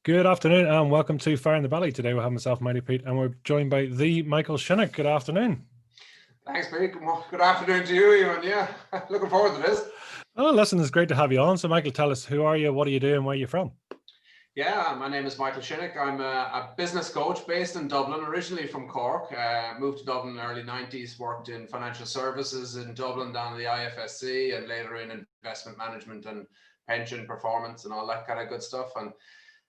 Good afternoon and welcome to Fire in the Valley. Today we have myself, Mighty Pete, and we're joined by the Michael Shinnick. Good afternoon. Thanks, Pete. Good afternoon to you, Ewan. Yeah, looking forward to this. Oh, listen, it's great to have you on. So, Michael, tell us, who are you, what are you doing, where are you from? Yeah, my name is Michael Shinnick. I'm a business coach based in Dublin, originally from Cork. Moved to Dublin in the early 90s, worked in financial services in Dublin down the IFSC and later in investment management and pension performance and all that kind of good stuff.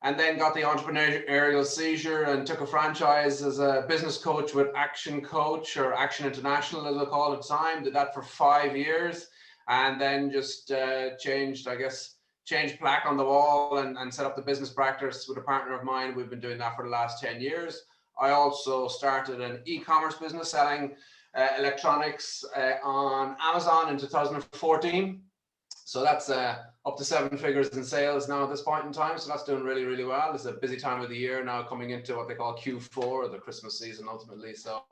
And then got the entrepreneurial seizure and took a franchise as a business coach with Action Coach, or Action International as I call it at the time. Did that for 5 years and then just changed plaque on the wall and set up the business practice with a partner of mine. We've been doing that for the last 10 years. I also started an e-commerce business selling electronics on Amazon in 2014. So that's up to 7 figures in sales now at this point in time. So that's doing really, really well. It's a busy time of the year now, coming into what they call Q4, the Christmas season ultimately. So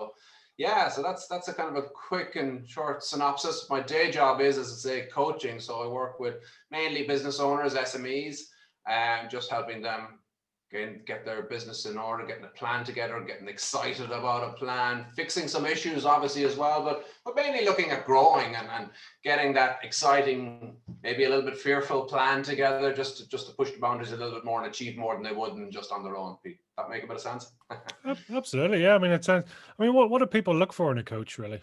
yeah, so that's a kind of a quick and short synopsis. My day job is, as I say, coaching. So I work with mainly business owners, SMEs, and just helping them get their business in order, getting a plan together, getting excited about a plan, fixing some issues obviously as well, but mainly looking at growing and getting that exciting, maybe a little bit fearful plan together just to push the boundaries a little bit more and achieve more than they would than just on their own. Pete, that make a bit of sense? Absolutely, yeah. I mean, it sounds. I mean, what do people look for in a coach, really?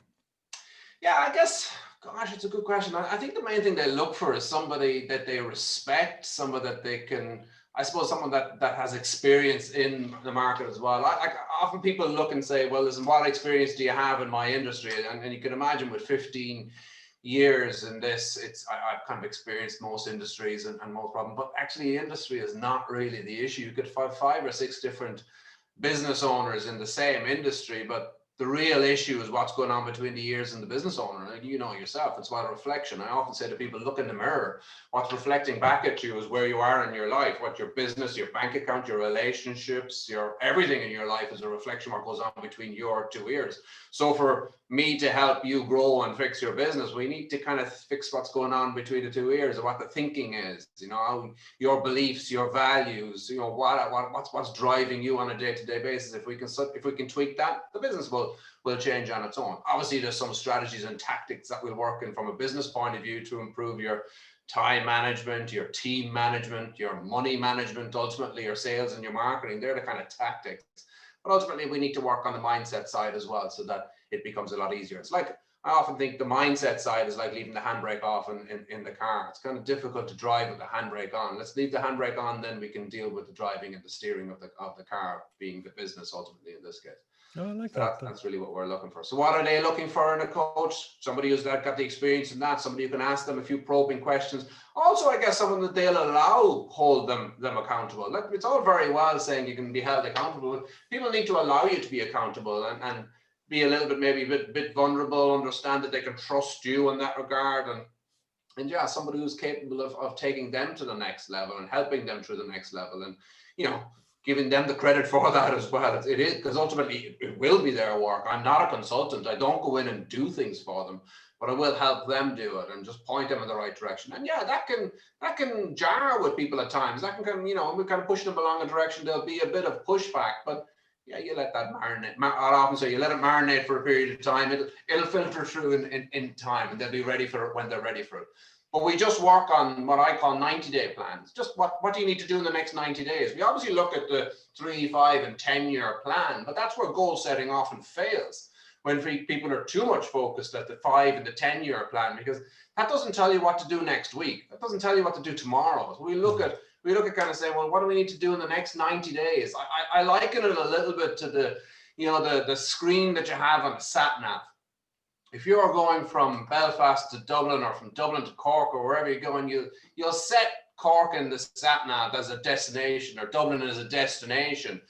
Yeah, I guess, gosh, it's a good question. I think the main thing they look for is somebody that they respect, somebody that they can, I suppose, someone that has experience in the market as well. Often people look and say, well, listen, what experience do you have in my industry? And you can imagine with 15 years in this, I've kind of experienced most industries and most problems, but actually industry is not really the issue. You could have 5 or 6 different business owners in the same industry, but the real issue is what's going on between the ears and the business owner. And you know yourself, it's about a reflection. I often say to people, look in the mirror. What's reflecting back at you is where you are in your life, what your business, your bank account, your relationships, your everything in your life is a reflection of what goes on between your 2 ears. So for me to help you grow and fix your business, we need to kind of fix what's going on between the 2 ears, and what the thinking is, you know, your beliefs, your values, you know, what's driving you on a day-to-day basis. If we can tweak that, the business will change on its own. Obviously, there's some strategies and tactics that will work in from a business point of view to improve your time management, your team management, your money management, ultimately your sales and your marketing. They're the kind of tactics. But ultimately, we need to work on the mindset side as well so that it becomes a lot easier. It's like, I often think the mindset side is like leaving the handbrake off in the car. It's kind of difficult to drive with the handbrake on. Let's leave the handbrake on, then we can deal with the driving and the steering of the car, being the business ultimately in this case. Oh, I like so that. that's really what we're looking for. So what are they looking for in a coach? Somebody who's got the experience in that, somebody who can ask them a few probing questions. Also, I guess someone that they'll hold them accountable. It's all very well saying you can be held accountable, but people need to allow you to be accountable and be a little bit, maybe a bit vulnerable, understand that they can trust you in that regard. And yeah, somebody who's capable of taking them to the next level and helping them through the next level, and, you know, giving them the credit for that as well. It is, because ultimately it will be their work. I'm not a consultant. I don't go in and do things for them, but I will help them do it and just point them in the right direction. And yeah, that can jar with people at times. That can kind of, you know, we kind of push them along a direction. There'll be a bit of pushback, but yeah, you let that marinate. I often say you let it marinate for a period of time. It'll filter through in time, and they'll be ready for it when they're ready for it. But we just work on what I call 90-day plans. Just what do you need to do in the next 90 days? We obviously look at the 3, 5, and 10-year plan, but that's where goal setting often fails, when people are too much focused at the 5 and the 10-year plan, because that doesn't tell you what to do next week. That doesn't tell you what to do tomorrow. So we look at kind of saying, well, what do we need to do in the next 90 days? I liken it a little bit to the screen that you have on a sat nav. If you're going from Belfast to Dublin, or from Dublin to Cork, or wherever you're going, you'll set Cork in the sat nav as a destination, or Dublin as a destination.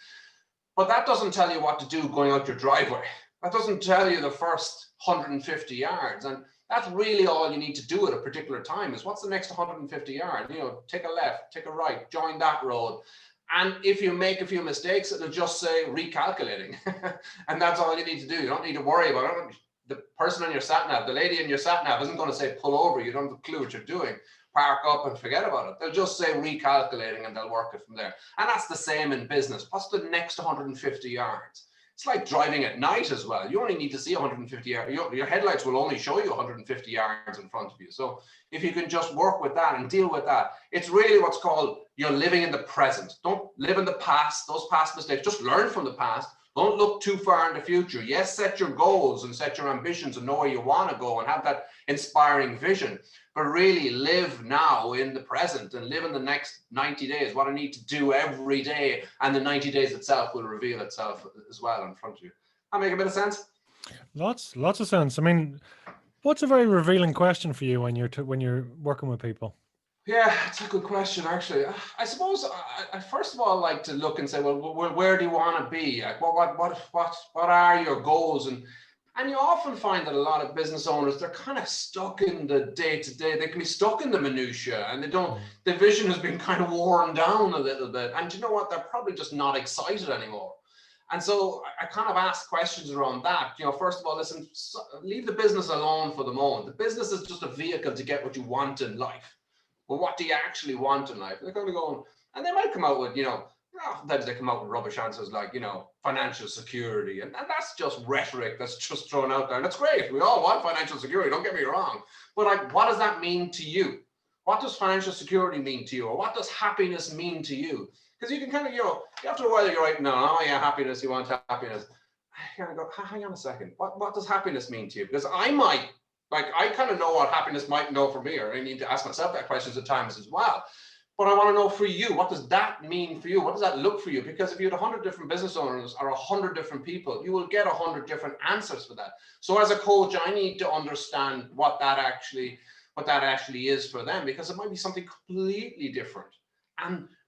But that doesn't tell you what to do going out your driveway. That doesn't tell you the first 150 yards. And that's really all you need to do at a particular time, is what's the next 150 yards? You know, take a left, take a right, join that road. And if you make a few mistakes, it'll just say recalculating. And that's all you need to do. You don't need to worry about it. The person on your sat nav, the lady in your sat nav isn't going to say pull over. You don't have a clue what you're doing. park up and forget about it. They'll just say recalculating and they'll work it from there. And that's the same in business. What's the next 150 yards? It's like driving at night as well. You only need to see 150 yards. Your headlights will only show you 150 yards in front of you. So if you can just work with that and deal with that, it's really what's called you're living in the present. Don't live in the past, those past mistakes. Just learn from the past. Don't look too far in the future. Yes, set your goals and set your ambitions and know where you want to go and have that inspiring vision. But really live now in the present and live in the next 90 days, what I need to do every day. And the 90 days itself will reveal itself as well in front of you. That make a bit of sense? Lots of sense. I mean, what's a very revealing question for you when you're working with people? Yeah, it's a good question, actually. I suppose I first of all like to look and say, well, where do you want to be? Like, what are your goals? And you often find that a lot of business owners, they're kind of stuck in the day-to-day. They can be stuck in the minutiae, and the vision has been kind of worn down a little bit. And you know what? They're probably just not excited anymore. And so I kind of ask questions around that. You know, first of all, listen, leave the business alone for the moment. The business is just a vehicle to get what you want in life. Well, what do you actually want in life? They're going to go, and they might come out with, sometimes they come out with rubbish answers like, financial security. And that's just rhetoric that's just thrown out there. And that's great. We all want financial security, don't get me wrong. But like, what does that mean to you? What does financial security mean to you? Or what does happiness mean to you? Because you can kind of, after a while, you're right, happiness, you want happiness. I kind of go, hang on a second. What does happiness mean to you? Because I kind of know what happiness might know for me, or I need to ask myself that questions at times as well. But I want to know for you, what does that mean for you? What does that look for you? Because if you had 100 different business owners or 100 different people, you will get 100 different answers for that. So as a coach, I need to understand what that actually is for them, because it might be something completely different.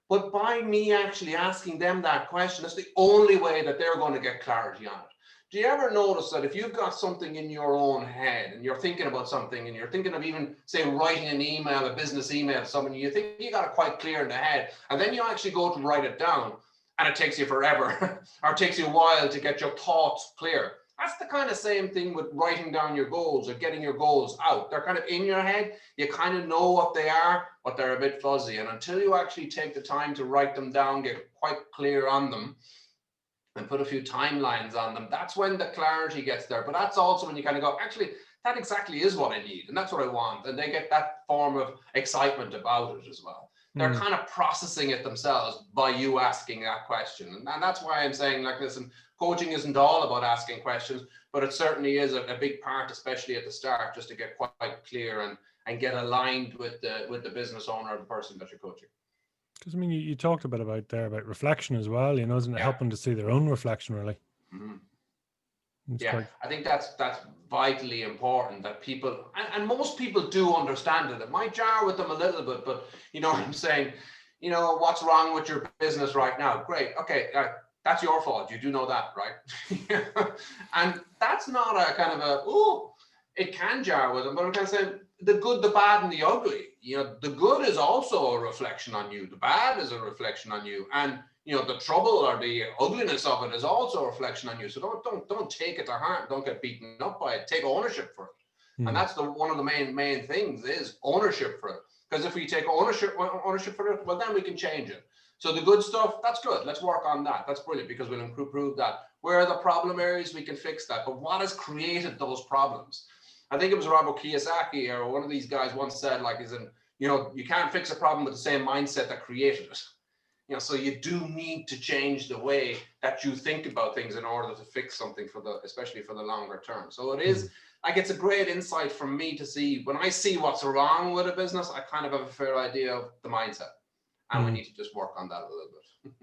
But by me actually asking them that question, it's the only way that they're going to get clarity on it. Do you ever notice that if you've got something in your own head and you're thinking about something and you're thinking of even, say, writing an email, a business email to someone, you think you got it quite clear in the head, and then you actually go to write it down and it takes you forever or it takes you a while to get your thoughts clear? That's the kind of same thing with writing down your goals or getting your goals out. They're kind of in your head. You kind of know what they are, but they're a bit fuzzy. And until you actually take the time to write them down, get quite clear on them, and put a few timelines on them, that's when the clarity gets there. But that's also when you kind of go, actually, that exactly is what I need, and that's what I want. And they get that form of excitement about it as well. They're kind of processing it themselves by you asking that question. And that's why I'm saying, like, listen, coaching isn't all about asking questions, but it certainly is a big part, especially at the start, just to get quite clear and get aligned with the business owner or the person that you're coaching. Because I mean, you talked a bit about reflection as well, isn't it helping to see their own reflection, really? Mm-hmm. I think that's vitally important, that people, and most people do understand it. It might jar with them a little bit, but I'm saying, what's wrong with your business right now? Great. Okay. That's your fault. You do know that, right? And that's not a kind of it can jar with them, but I'm kind of saying the good, the bad, and the ugly. The good is also a reflection on you. The bad is a reflection on you. And, the trouble or the ugliness of it is also a reflection on you. So don't take it to heart. Don't get beaten up by it. Take ownership for it. And that's one of the main things is ownership for it. Because if we take ownership for it, well, then we can change it. So the good stuff, that's good. Let's work on that. That's brilliant, because we'll improve that. Where are the problem areas? We can fix that. But what has created those problems? I think it was Robert Kiyosaki or one of these guys once said, you can't fix a problem with the same mindset that created it. So you do need to change the way that you think about things in order to fix something especially for the longer term. So it is it's a great insight for me to see. When I see what's wrong with a business, I kind of have a fair idea of the mindset, and we need to just work on that a little bit.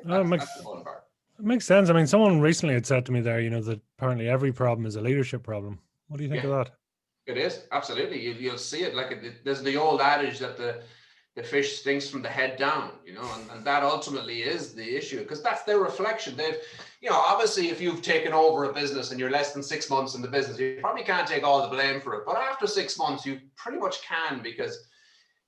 That's the fun part. It makes sense. I mean, someone recently had said to me there, that apparently every problem is a leadership problem. What do you think of that? It is, absolutely. You'll see it. There's the old adage that the fish stinks from the head down, and that ultimately is the issue, because that's their reflection. They've, obviously, if you've taken over a business and you're less than 6 months in the business, you probably can't take all the blame for it. But after 6 months, you pretty much can, because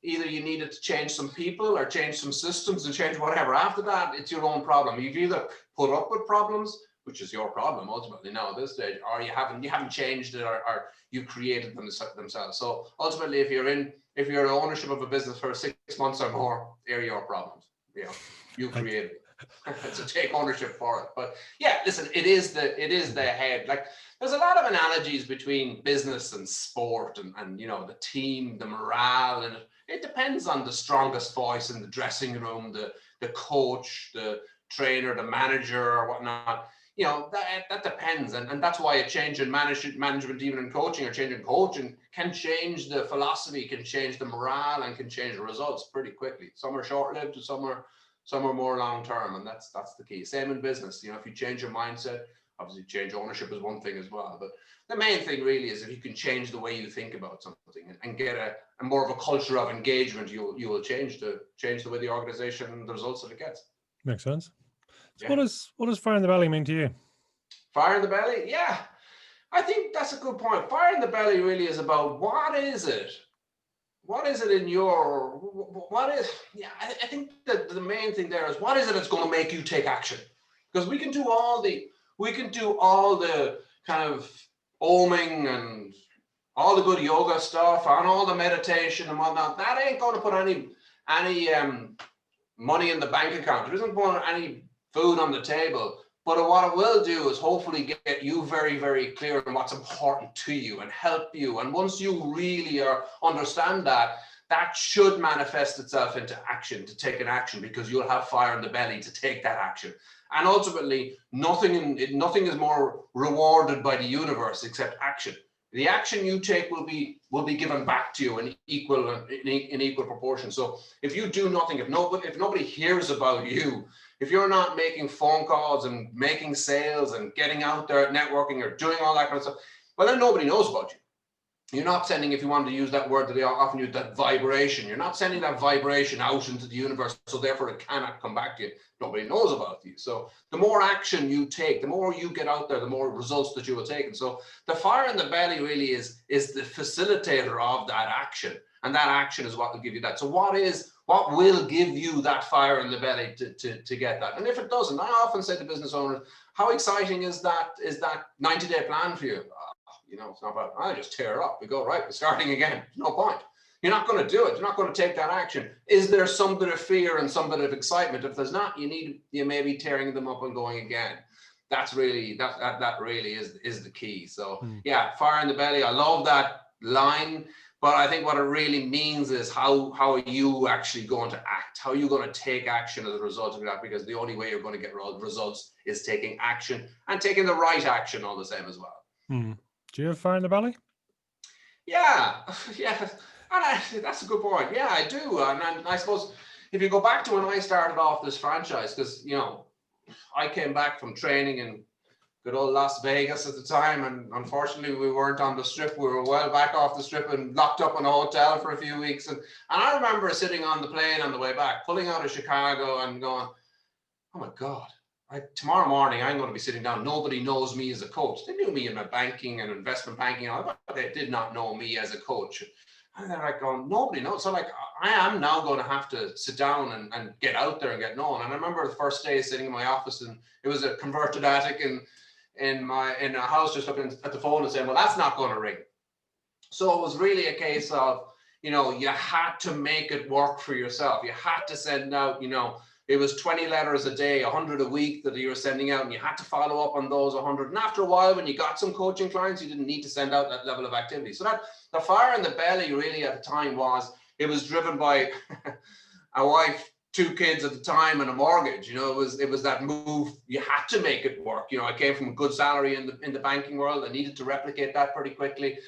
either you needed to change some people or change some systems and change whatever. After that, it's your own problem. You've either put up with problems, which is your problem ultimately now at this stage, or you haven't changed it, or you created them themselves. So ultimately, if you're in if you're in ownership of a business for 6 months or more, they're your problems. You know, you created it. So take ownership for it. But yeah, listen, it is the head. Like, there's a lot of analogies between business and sport, and you know, the team, the morale, and it depends on the strongest voice in the dressing room, the coach, the trainer, the manager, or whatnot. You know, that depends, and that's why a change in management, even in coaching, or change in coaching, can change the philosophy, can change the morale, and can change the results pretty quickly. Some are short-lived, and some are more long-term, and that's the key. Same in business. You know, if you change your mindset, obviously change ownership is one thing as well, but the main thing really is if you can change the way you think about something and get a more of a culture of engagement, you will change the way the organization, the results that it gets. Makes sense. So Yeah. what does fire in the belly mean to you? Fire in the belly? Yeah, I think that's a good point. Fire in the belly really is about what is it in your, what is, yeah, I think that the main thing there is what is it that's going to make you take action? Because we can do all the kind of oming and all the good yoga stuff and all the meditation and whatnot. That ain't going to put any money in the bank account. It isn't putting any food on the table. But what it will do is hopefully get you very, very clear on what's important to you and help you. And once you really understand that, that should manifest itself into action, to take an action, because you'll have fire in the belly to take that action. And ultimately, nothing is more rewarded by the universe except action. The action you take will be given back to you in equal proportion. So if you do nothing, if nobody hears about you, if you're not making phone calls and making sales and getting out there networking or doing all that kind of stuff, well, then nobody knows about you. You're not sending, if you want to use that word that they often use, that vibration. You're not sending that vibration out into the universe, so therefore it cannot come back to you. Nobody knows about you. So the more action you take, the more you get out there, the more results that you will take. And so the fire in the belly really is the facilitator of that action. And that action is what will give you that. So what will give you that fire in the belly to get that? And if it doesn't, I often say to business owners, how exciting is that 90-day plan for you? You know, it's not about, I just tear up. We go, right, we're starting again. No point. You're not going to do it. You're not going to take that action. Is there some bit of fear and some bit of excitement? If there's not, you may be tearing them up and going again. That's really, that really is the key. So yeah, fire in the belly. I love that line, but I think what it really means is how are you actually going to act? How are you going to take action as a result of that? Because the only way you're going to get results is taking action, and taking the right action all the same as well. Do you have fire in the belly? Yeah. And that's a good point. Yeah, I do. And I suppose if you go back to when I started off this franchise, because, you know, I came back from training in good old Las Vegas at the time, and unfortunately we weren't on the strip. We were well back off the strip and locked up in a hotel for a few weeks. And I remember sitting on the plane on the way back, pulling out of Chicago and going, oh my God. Tomorrow morning, I'm going to be sitting down. Nobody knows me as a coach. They knew me in my banking and investment banking, but they did not know me as a coach. And they're like going, nobody knows. So like, I am now going to have to sit down and get out there and get known. And I remember the first day sitting in my office, and it was a converted attic in a house, just looking at the phone and saying, well, that's not going to ring. So it was really a case of, you know, you had to make it work for yourself. You had to send out, you know, it was 20 letters a day, 100 a week that you were sending out, and you had to follow up on those 100. And after a while, when you got some coaching clients, you didn't need to send out that level of activity. So that the fire in the belly really at the time it was driven by a wife, 2 kids at the time, and a mortgage. You know, it was that move. You had to make it work. You know, I came from a good salary in the banking world. I needed to replicate that pretty quickly.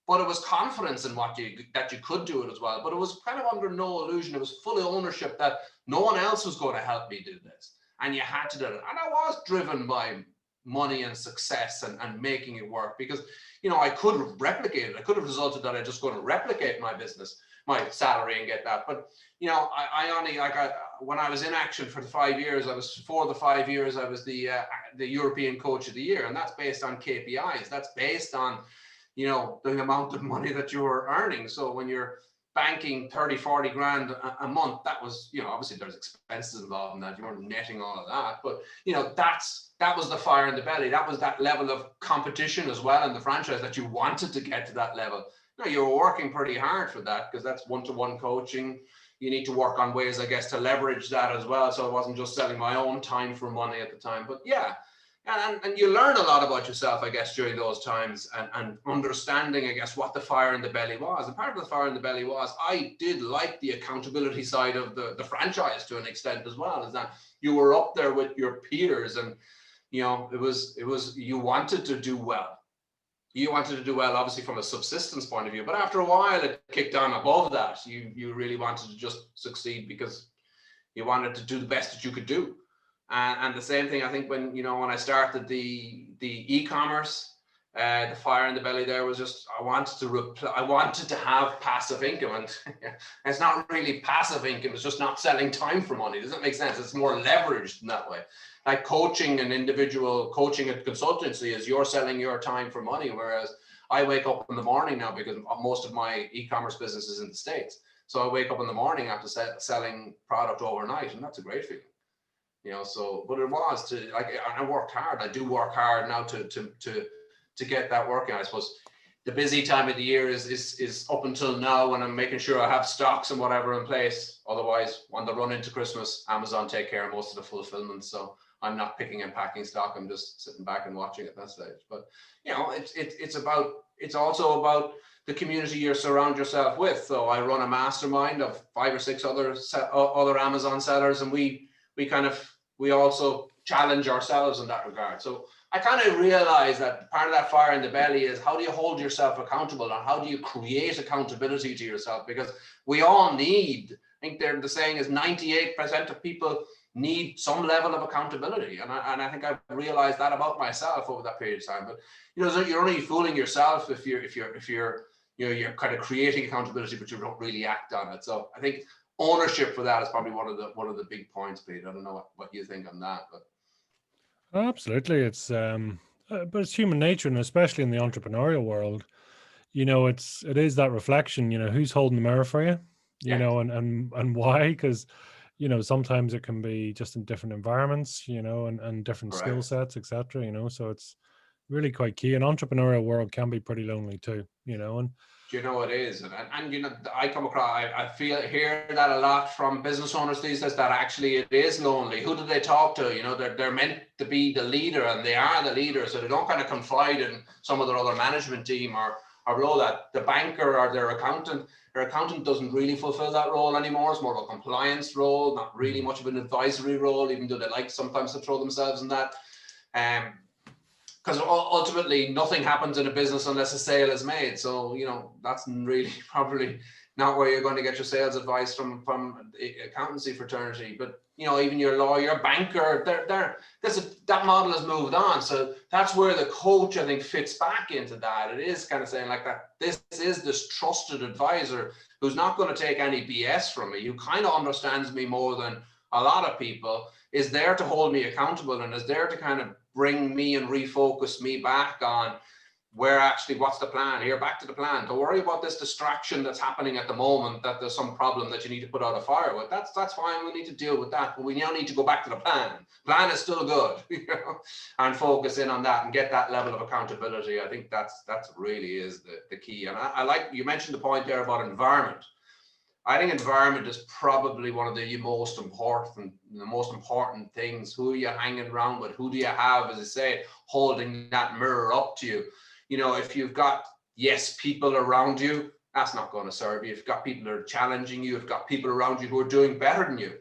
But it was confidence in that you could do it as well. But it was kind of under no illusion. It was full ownership that no one else was going to help me do this. And you had to do it. And I was driven by money and success and making it work, because, you know, I could have replicated. I could have resulted that I just going to replicate my business, my salary, and get that. But, you know, when I was in action for the 5 years, I was the European Coach of the Year. And that's based on KPIs. That's based on, you know, the amount of money that you were earning. So when you're banking 30, 40 grand a month, that was, you know, obviously there's expenses involved in that. You weren't netting all of that, but, you know, that was the fire in the belly. That was that level of competition as well in the franchise, that you wanted to get to that level. No, you were working pretty hard for that, because that's one-to-one coaching. You need to work on ways, I guess, to leverage that as well. So I wasn't just selling my own time for money at the time, but yeah. And you learn a lot about yourself, I guess, during those times, and understanding, I guess, what the fire in the belly was. And part of the fire in the belly was I did like the accountability side of the franchise to an extent as well, is that you were up there with your peers, and, you know, it was, you wanted to do well. You wanted to do well, obviously, from a subsistence point of view, but after a while it kicked on above that. You really wanted to just succeed because you wanted to do the best that you could do. And the same thing, I think, when, you know, when I started the e-commerce, the fire in the belly there was just, I wanted to have passive income, and it's not really passive income. It's just not selling time for money. Does that make sense? It's more leveraged in that way. Like coaching and individual coaching and consultancy is you're selling your time for money. Whereas I wake up in the morning now, because most of my e-commerce business is in the States. So I wake up in the morning after selling product overnight, and that's a great feeling. You know, so, but it was to, like, I worked hard. I do work hard now to get that working. I suppose the busy time of the year is up until now, when I'm making sure I have stocks and whatever in place. Otherwise, on the run into Christmas, Amazon take care of most of the fulfillment. So I'm not picking and packing stock. I'm just sitting back and watching at that stage. But, you know, it's also about the community you surround yourself with. So I run a mastermind of 5 or 6 other Amazon sellers, and we also challenge ourselves in that regard. So I kind of realized that part of that fire in the belly is, how do you hold yourself accountable, and how do you create accountability to yourself? Because we all need, I think the saying is 98% of people need some level of accountability. And I think I've realized that about myself over that period of time. But, you know, you're only fooling yourself if you're you know, you're kind of creating accountability, but you don't really act on it. So I think ownership for that is probably one of the big points, Pete. I don't know what you think on that, but Absolutely, it's but it's human nature, and especially in the entrepreneurial world, you know, it is that reflection. You know, who's holding the mirror for you, you yeah, know, and why? Because, you know, sometimes it can be just in different environments, you know, and different skill correct. sets, etc. You know, so it's really quite key. An entrepreneurial world can be pretty lonely too, you know, and Do you know it is? And you know, I come across, I hear that a lot from business owners these days, that actually it is lonely. Who do they talk to? You know, they're meant to be the leader, and they are the leader, so they don't kind of confide in some of their other management team or role. That the banker or their accountant doesn't really fulfill that role anymore. It's more of a compliance role, not really much of an advisory role, even though they like sometimes to throw themselves in that. Because ultimately nothing happens in a business unless a sale is made. So, you know, that's really probably not where you're going to get your sales advice from the accountancy fraternity. But, you know, even your lawyer, banker, that model has moved on. So that's where the coach, I think, fits back into that. It is kind of saying like that, this is this trusted advisor who's not going to take any BS from me, who kind of understands me more than a lot of people, is there to hold me accountable, and is there to kind of bring me and refocus me back on where actually, what's the plan here, back to the plan. Don't worry about this distraction that's happening at the moment, that there's some problem that you need to put out a fire with. That's fine, we need to deal with that, but we now need to go back to the plan. Plan is still good, you know, and focus in on that and get that level of accountability. I think that's really is the key. And I like, you mentioned the point there about environment. I think environment is probably one of the most important things. Who are you hanging around with? Who do you have, as I say, holding that mirror up to you? You know, if you've got yes people around you, that's not going to serve you. If you've got people that are challenging you, if you've got people around you who are doing better than you,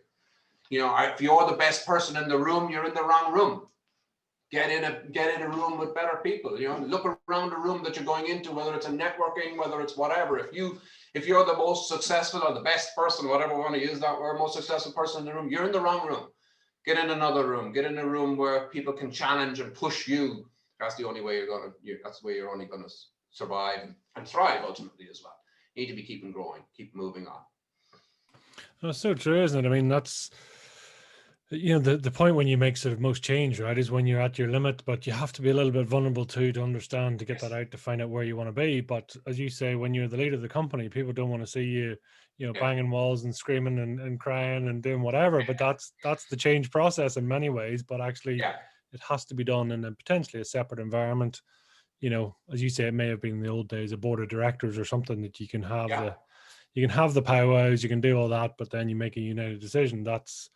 you know, if you're the best person in the room, you're in the wrong room. Get in a room with better people. You know, look around the room that you're going into, whether it's a networking, whether it's whatever. If you're the most successful or the best person, whatever we want to use that word, most successful person in the room, you're in the wrong room. Get in another room. Get in a room where people can challenge and push you. That's the only way that's the way you're only going to survive and thrive ultimately as well. You need to be keeping growing, keep moving on. that's so true, isn't it? I mean, that's, you know, the point when you make sort of most change, right, is when you're at your limit, but you have to be a little bit vulnerable too, to understand, to get that out, to find out where you want to be. But as you say, when you're the leader of the company, people don't want to see you, you know, Yeah. banging walls and screaming and crying and doing whatever. But that's the change process in many ways. But actually, Yeah. it has to be done in a potentially a separate environment, you know, as you say, it may have been in the old days, a board of directors or something that you can have Yeah, the powwows, you can do all that, but then you make a united decision. That's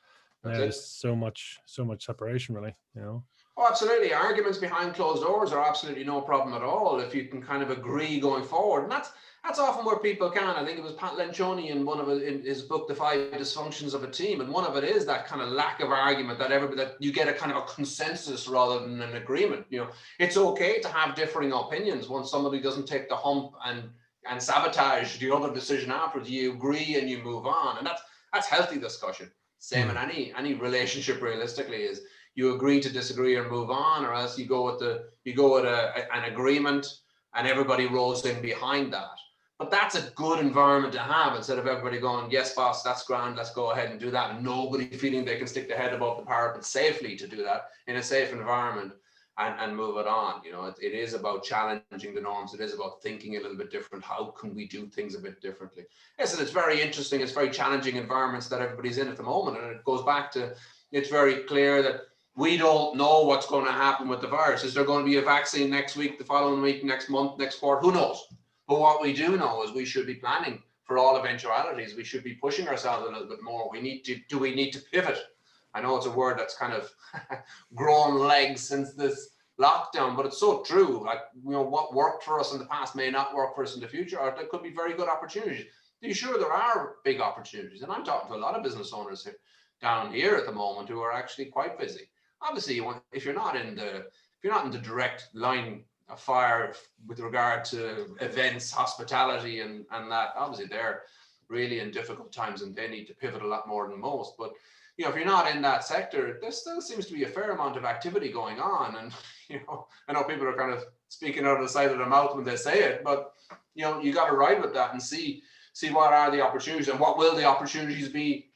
that's now it. there's so much separation, really, you know. Oh, absolutely. Arguments behind closed doors are absolutely no problem at all if you can kind of agree going forward. And that's often where people can. I think it was Pat Lencioni in his book, The Five Dysfunctions of a Team. And one of it is that kind of lack of argument, that you get a kind of a consensus rather than an agreement. You know, it's okay to have differing opinions once somebody doesn't take the hump and sabotage the other decision afterwards. You agree and you move on. And that's healthy discussion. Same in any relationship realistically is you agree to disagree or move on, or else you go with an agreement and everybody rolls in behind that. But that's a good environment to have instead of everybody going, yes, boss, that's grand, let's go ahead and do that. And nobody feeling they can stick their head above the parapet safely to do that in a safe environment and move it on. You know, it is about challenging the norms. It is about thinking a little bit different. How can we do things a bit differently? Yes, and it's very interesting. It's very challenging environments that everybody's in at the moment. And it goes back to, it's very clear that we don't know what's going to happen with the virus. Is there going to be a vaccine next week, the following week, next month, next quarter? Who knows? But what we do know is we should be planning for all eventualities. We should be pushing ourselves a little bit more. We need to pivot? I know it's a word that's kind of grown legs since this lockdown, but it's so true. Like, you know, what worked for us in the past may not work for us in the future, or there could be very good opportunities. Are you sure there are big opportunities? And I'm talking to a lot of business owners here, down here at the moment, who are actually quite busy. Obviously, if you're not in the direct line of fire with regard to events, hospitality, and that, obviously they're really in difficult times and they need to pivot a lot more than most. But you know, if you're not in that sector, there still seems to be a fair amount of activity going on. And you know, I know people are kind of speaking out of the side of their mouth when they say it, but you know, you got to ride with that and see what are the opportunities and what will the opportunities be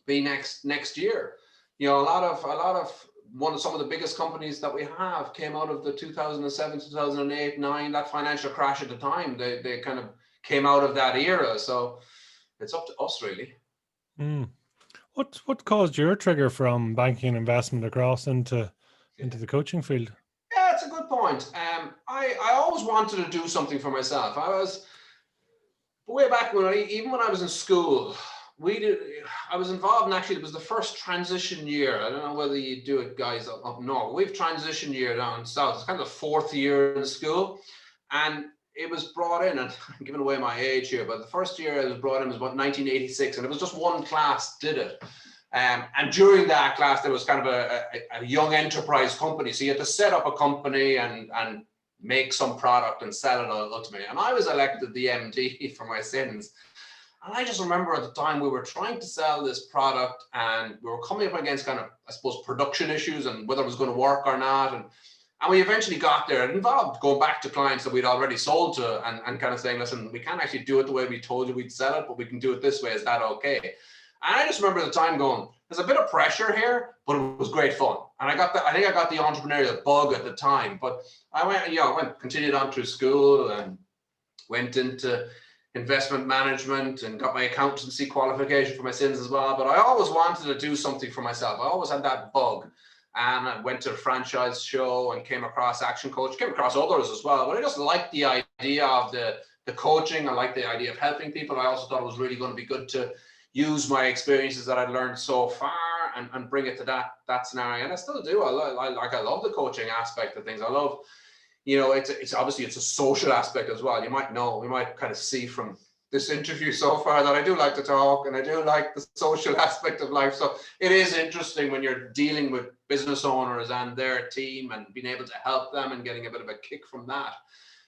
next year. You know, some of the biggest companies that we have came out of the 2007, 2008, 9, that financial crash at the time. They kind of came out of that era. So it's up to us, really. What caused your trigger from banking and investment across into the coaching field? Yeah, it's a good point. I always wanted to do something for myself. I was way back when I was in school. I was involved in, actually, it was the first transition year. I don't know whether you do it, guys, up north. We've transition year down south. It's kind of the fourth year in school. And it was brought in, and I'm giving away my age here, but the first year it was brought in was about 1986, and it was just one class did it. And during that class, there was kind of a young enterprise company. So you had to set up a company and make some product and sell it ultimately. And I was elected the MD for my sins. And I just remember at the time we were trying to sell this product and we were coming up against kind of, I suppose, production issues and whether it was going to work or not. And we eventually got there. It involved going back to clients that we'd already sold to and kind of saying, listen, we can't actually do it the way we told you we'd sell it, but we can do it this way. Is that okay? And I just remember at the time going, there's a bit of pressure here, but it was great fun. And I think I got the entrepreneurial bug at the time. But I continued on through school and went into investment management and got my accountancy qualification for my sins as well. But I always wanted to do something for myself. I always had that bug. And I went to a franchise show and came across Action Coach, came across others as well. But I just liked the idea of the coaching. I liked the idea of helping people. I also thought it was really going to be good to use my experiences that I'd learned so far and bring it to that scenario. And I still do. I love the coaching aspect of things. I love, it's obviously it's a social aspect as well. We might kind of see from this interview so far that I do like to talk and I do like the social aspect of life. So it is interesting when you're dealing with business owners and their team and being able to help them and getting a bit of a kick from that.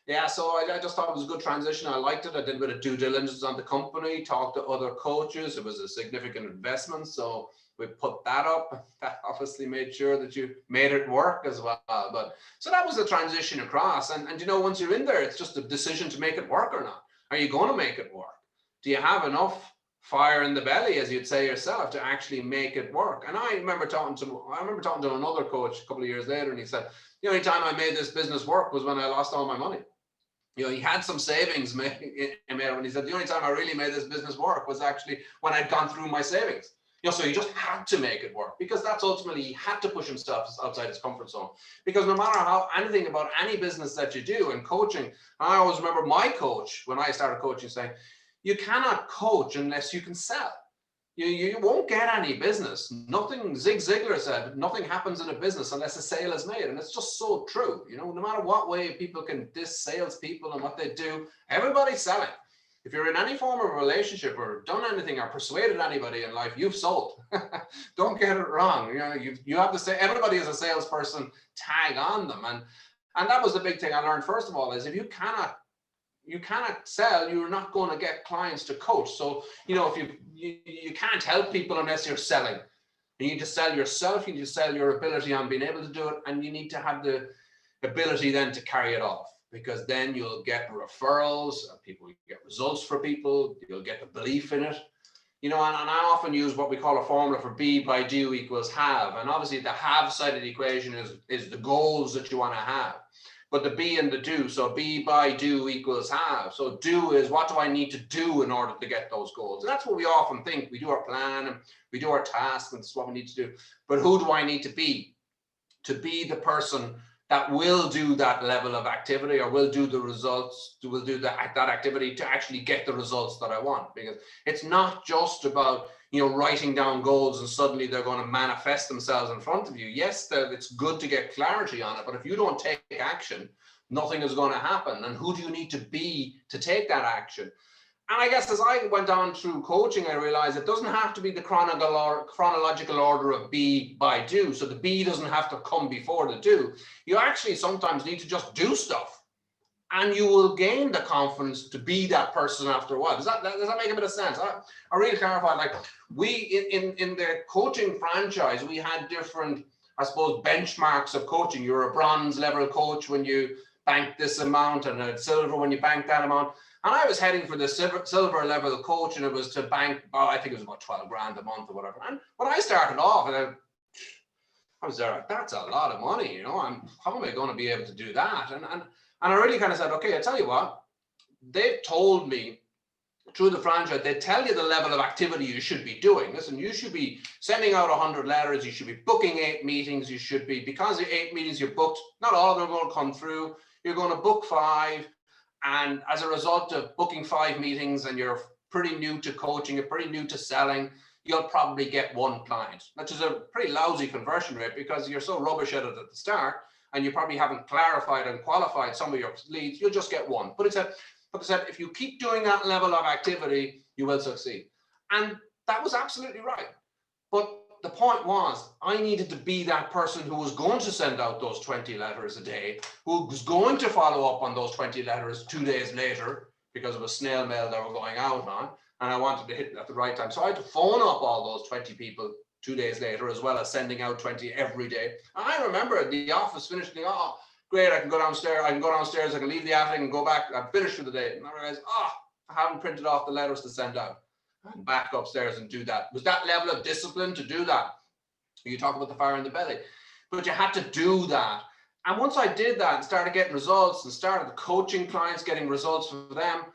Yeah, so I just thought it was a good transition. I liked it. I did a bit of due diligence on the company, talked to other coaches. It was a significant investment, so we put that up. That obviously made sure that you made it work as well. But so that was the transition across. And once you're in there, it's just a decision to make it work or not. Are you going to make it work? Do you have enough fire in the belly, as you'd say yourself, to actually make it work? And I remember talking to another coach a couple of years later, and he said, the only time I made this business work was when I lost all my money. He had some savings made, and he said the only time I really made this business work was actually when I'd gone through my savings. So he just had to make it work, because that's ultimately, he had to push himself outside his comfort zone. Because no matter how anything about any business that you do in coaching, I always remember my coach when I started coaching saying, you cannot coach unless you can sell. You won't get any business. Nothing, Zig Ziglar said, nothing happens in a business unless a sale is made. And it's just so true. No matter what way people can diss salespeople and what they do, everybody's selling. If you're in any form of relationship or done anything or persuaded anybody in life, you've sold. Don't get it wrong. You have to say, everybody is a salesperson tag on them. And that was the big thing I learned, first of all, is if you cannot sell, you're not going to get clients to coach. So, if you can't help people unless you're selling. You need to sell yourself, you need to sell your ability on being able to do it, and you need to have the ability then to carry it off, because then you'll get referrals, people get results for people, you'll get the belief in it. And I often use what we call a formula for be, by, do equals have. And obviously the have side of the equation is the goals that you want to have. But the be and the do, so be, by, do equals have. So do is, what do I need to do in order to get those goals? And that's what we often think. We do our plan and we do our task, and this is what we need to do. But who do I need to be? To be the person that will do that level of activity, or will do the results, will do that activity to actually get the results that I want. Because it's not just about, writing down goals and suddenly they're going to manifest themselves in front of you. Yes, it's good to get clarity on it, but if you don't take action, nothing is going to happen. And who do you need to be to take that action? And I guess as I went on through coaching, I realized it doesn't have to be the chronological order of be, by, do. So the be doesn't have to come before the do. You actually sometimes need to just do stuff, and you will gain the confidence to be that person after a while. Does that make a bit of sense? I really clarified, like, we in the coaching franchise, we had different, I suppose, benchmarks of coaching. You're a bronze level coach when you bank this amount, and a silver when you bank that amount. And I was heading for the silver level coach, and it was to bank, I think it was about 12 grand a month or whatever. And when I started off, and I was there, that's a lot of money, how am I going to be able to do that? And I really kind of said, okay, I tell you what, they've told me through the franchise, they tell you the level of activity you should be doing. Listen, you should be sending out 100 letters, you should be booking 8 meetings, you should be, because the 8 meetings you booked, not all of them are going to come through, you're going to book 5. And as a result of booking 5 meetings, and you're pretty new to coaching, you're pretty new to selling, you'll probably get 1 client, which is a pretty lousy conversion rate, because you're so rubbish at it at the start, and you probably haven't clarified and qualified some of your leads. You'll just get 1. But they said, if you keep doing that level of activity, you will succeed. And that was absolutely right. But the point was, I needed to be that person who was going to send out those 20 letters a day, who was going to follow up on those 20 letters 2 days later, because of a snail mail they were going out on, and I wanted to hit it at the right time. So I had to phone up all those 20 people 2 days later, as well as sending out 20 every day. And I remember the office finishing, oh, great, I can go downstairs, I can leave the attic and go back, I'm finished for the day. And I realized, I haven't printed off the letters to send out. And back upstairs and do that. It was that level of discipline to do that. You talk about the fire in the belly, but you had to do that. And once I did that and started getting results and started coaching clients, getting results for them,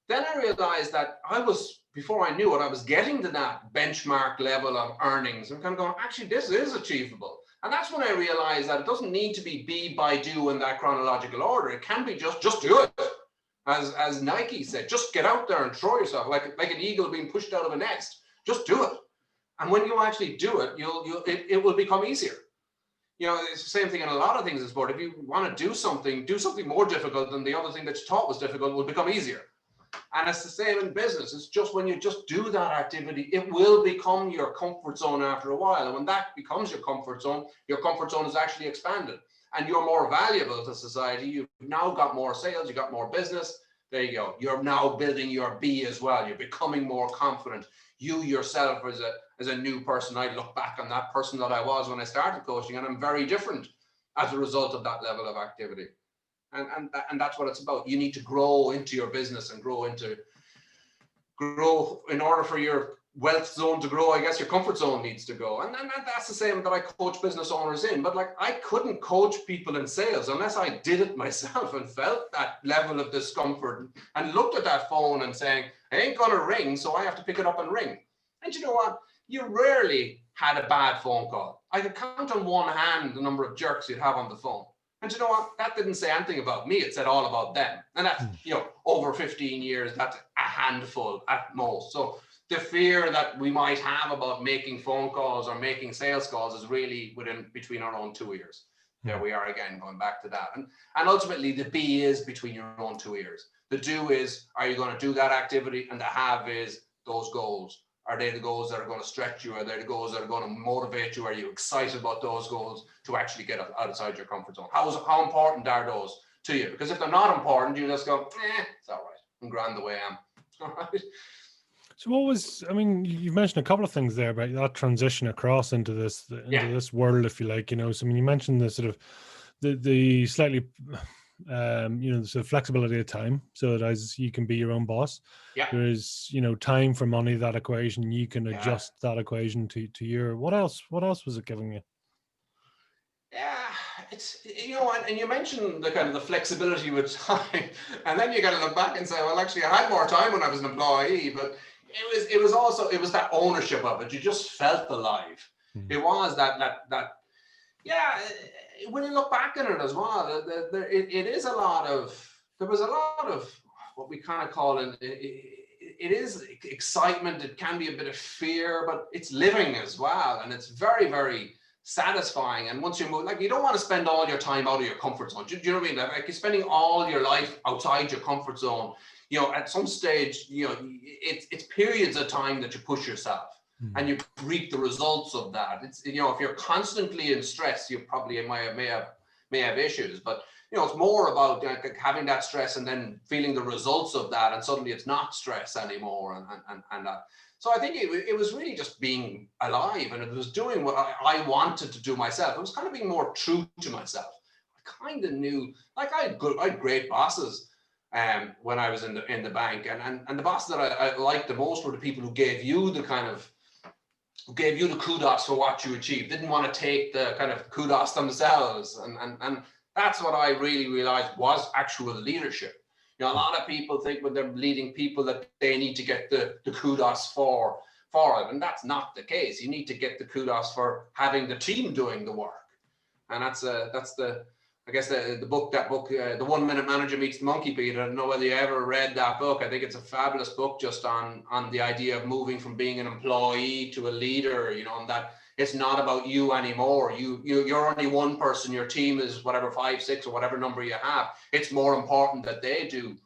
then I realized that before I knew it, I was getting to that benchmark level of earnings. I'm kind of going, actually, this is achievable. And that's when I realized that it doesn't need to be, by, do in that chronological order. It can be just do it. As Nike said, just get out there and throw yourself like an eagle being pushed out of a nest. Just do it. And when you actually do it, it will become easier. It's the same thing in a lot of things in sport. If you want to do something more difficult than the other thing that you thought was difficult, will become easier. And it's the same in business. It's just when you just do that activity, it will become your comfort zone after a while. And when that becomes your comfort zone is actually expanded. And you're more valuable to society. You've now got more sales, you got more business. There you go. You're now building your B as well. You're becoming more confident. You yourself as a new person, I look back on that person that I was when I started coaching, and I'm very different as a result of that level of activity. And that's what it's about. You need to grow into your business and grow in order for your wealth zone to grow. I guess your comfort zone needs to go. And that's the same that I coach business owners in. But like, I couldn't coach people in sales unless I did it myself and felt that level of discomfort and looked at that phone and saying, I ain't going to ring, so I have to pick it up and ring. And you know what? you rarely had a bad phone call. I could count on one hand the number of jerks you'd have on the phone. And you know what? That didn't say anything about me. It said all about them. And that's, over 15 years, that's a handful at most. So the fear that we might have about making phone calls or making sales calls is really between our own two ears. There we are again, going back to that. And ultimately, the be is between your own two ears. The do is, are you going to do that activity? And the have is those goals. Are they the goals that are going to stretch you? Are they the goals that are going to motivate you? Are you excited about those goals to actually get outside your comfort zone? How important are those to you? Because if they're not important, you just go, it's all right. I'm grand the way I am. All right. So you mentioned a couple of things there about that transition across into this world, if you like, so you mentioned the sort of the slightly, the sort of flexibility of time, so that as you can be your own boss, there is, time for money, that equation, you can adjust that equation to your, what else was it giving you? Yeah, it's, and you mentioned the kind of the flexibility with time, and then you got to look back and say, well, actually I had more time when I was an employee, but it was that ownership of it. You just felt alive. It was that when you look back at it as well, there was a lot of what we kind of call it is excitement. It can be a bit of fear, but it's living as well. And it's very, very satisfying. And once you move, you don't want to spend all your time out of your comfort zone. Do you know what I mean? Like you're spending all your life outside your comfort zone. At some stage, it's periods of time that you push yourself and you reap the results of that. It's, if you're constantly in stress, you probably may have issues, but it's more about having that stress and then feeling the results of that, and suddenly it's not stress anymore, and that. So I think it was really just being alive, and it was doing what I wanted to do myself. It was kind of being more true to myself. I kind of knew, I had great bosses when I was in the bank, and the bosses that I liked the most were the people who gave you the kudos for what you achieved, didn't want to take the kind of kudos themselves. And that's what I really realized was actual leadership. A lot of people think when they're leading people that they need to get the kudos for it. And that's not the case. You need to get the kudos for having the team doing the work. And that's the book, The 1 Minute Manager Meets the Monkey, Peter. I don't know whether you ever read that book. I think it's a fabulous book just on the idea of moving from being an employee to a leader, and that it's not about you anymore. You're only one person. Your team is whatever, 5, 6, or whatever number you have. It's more important that they do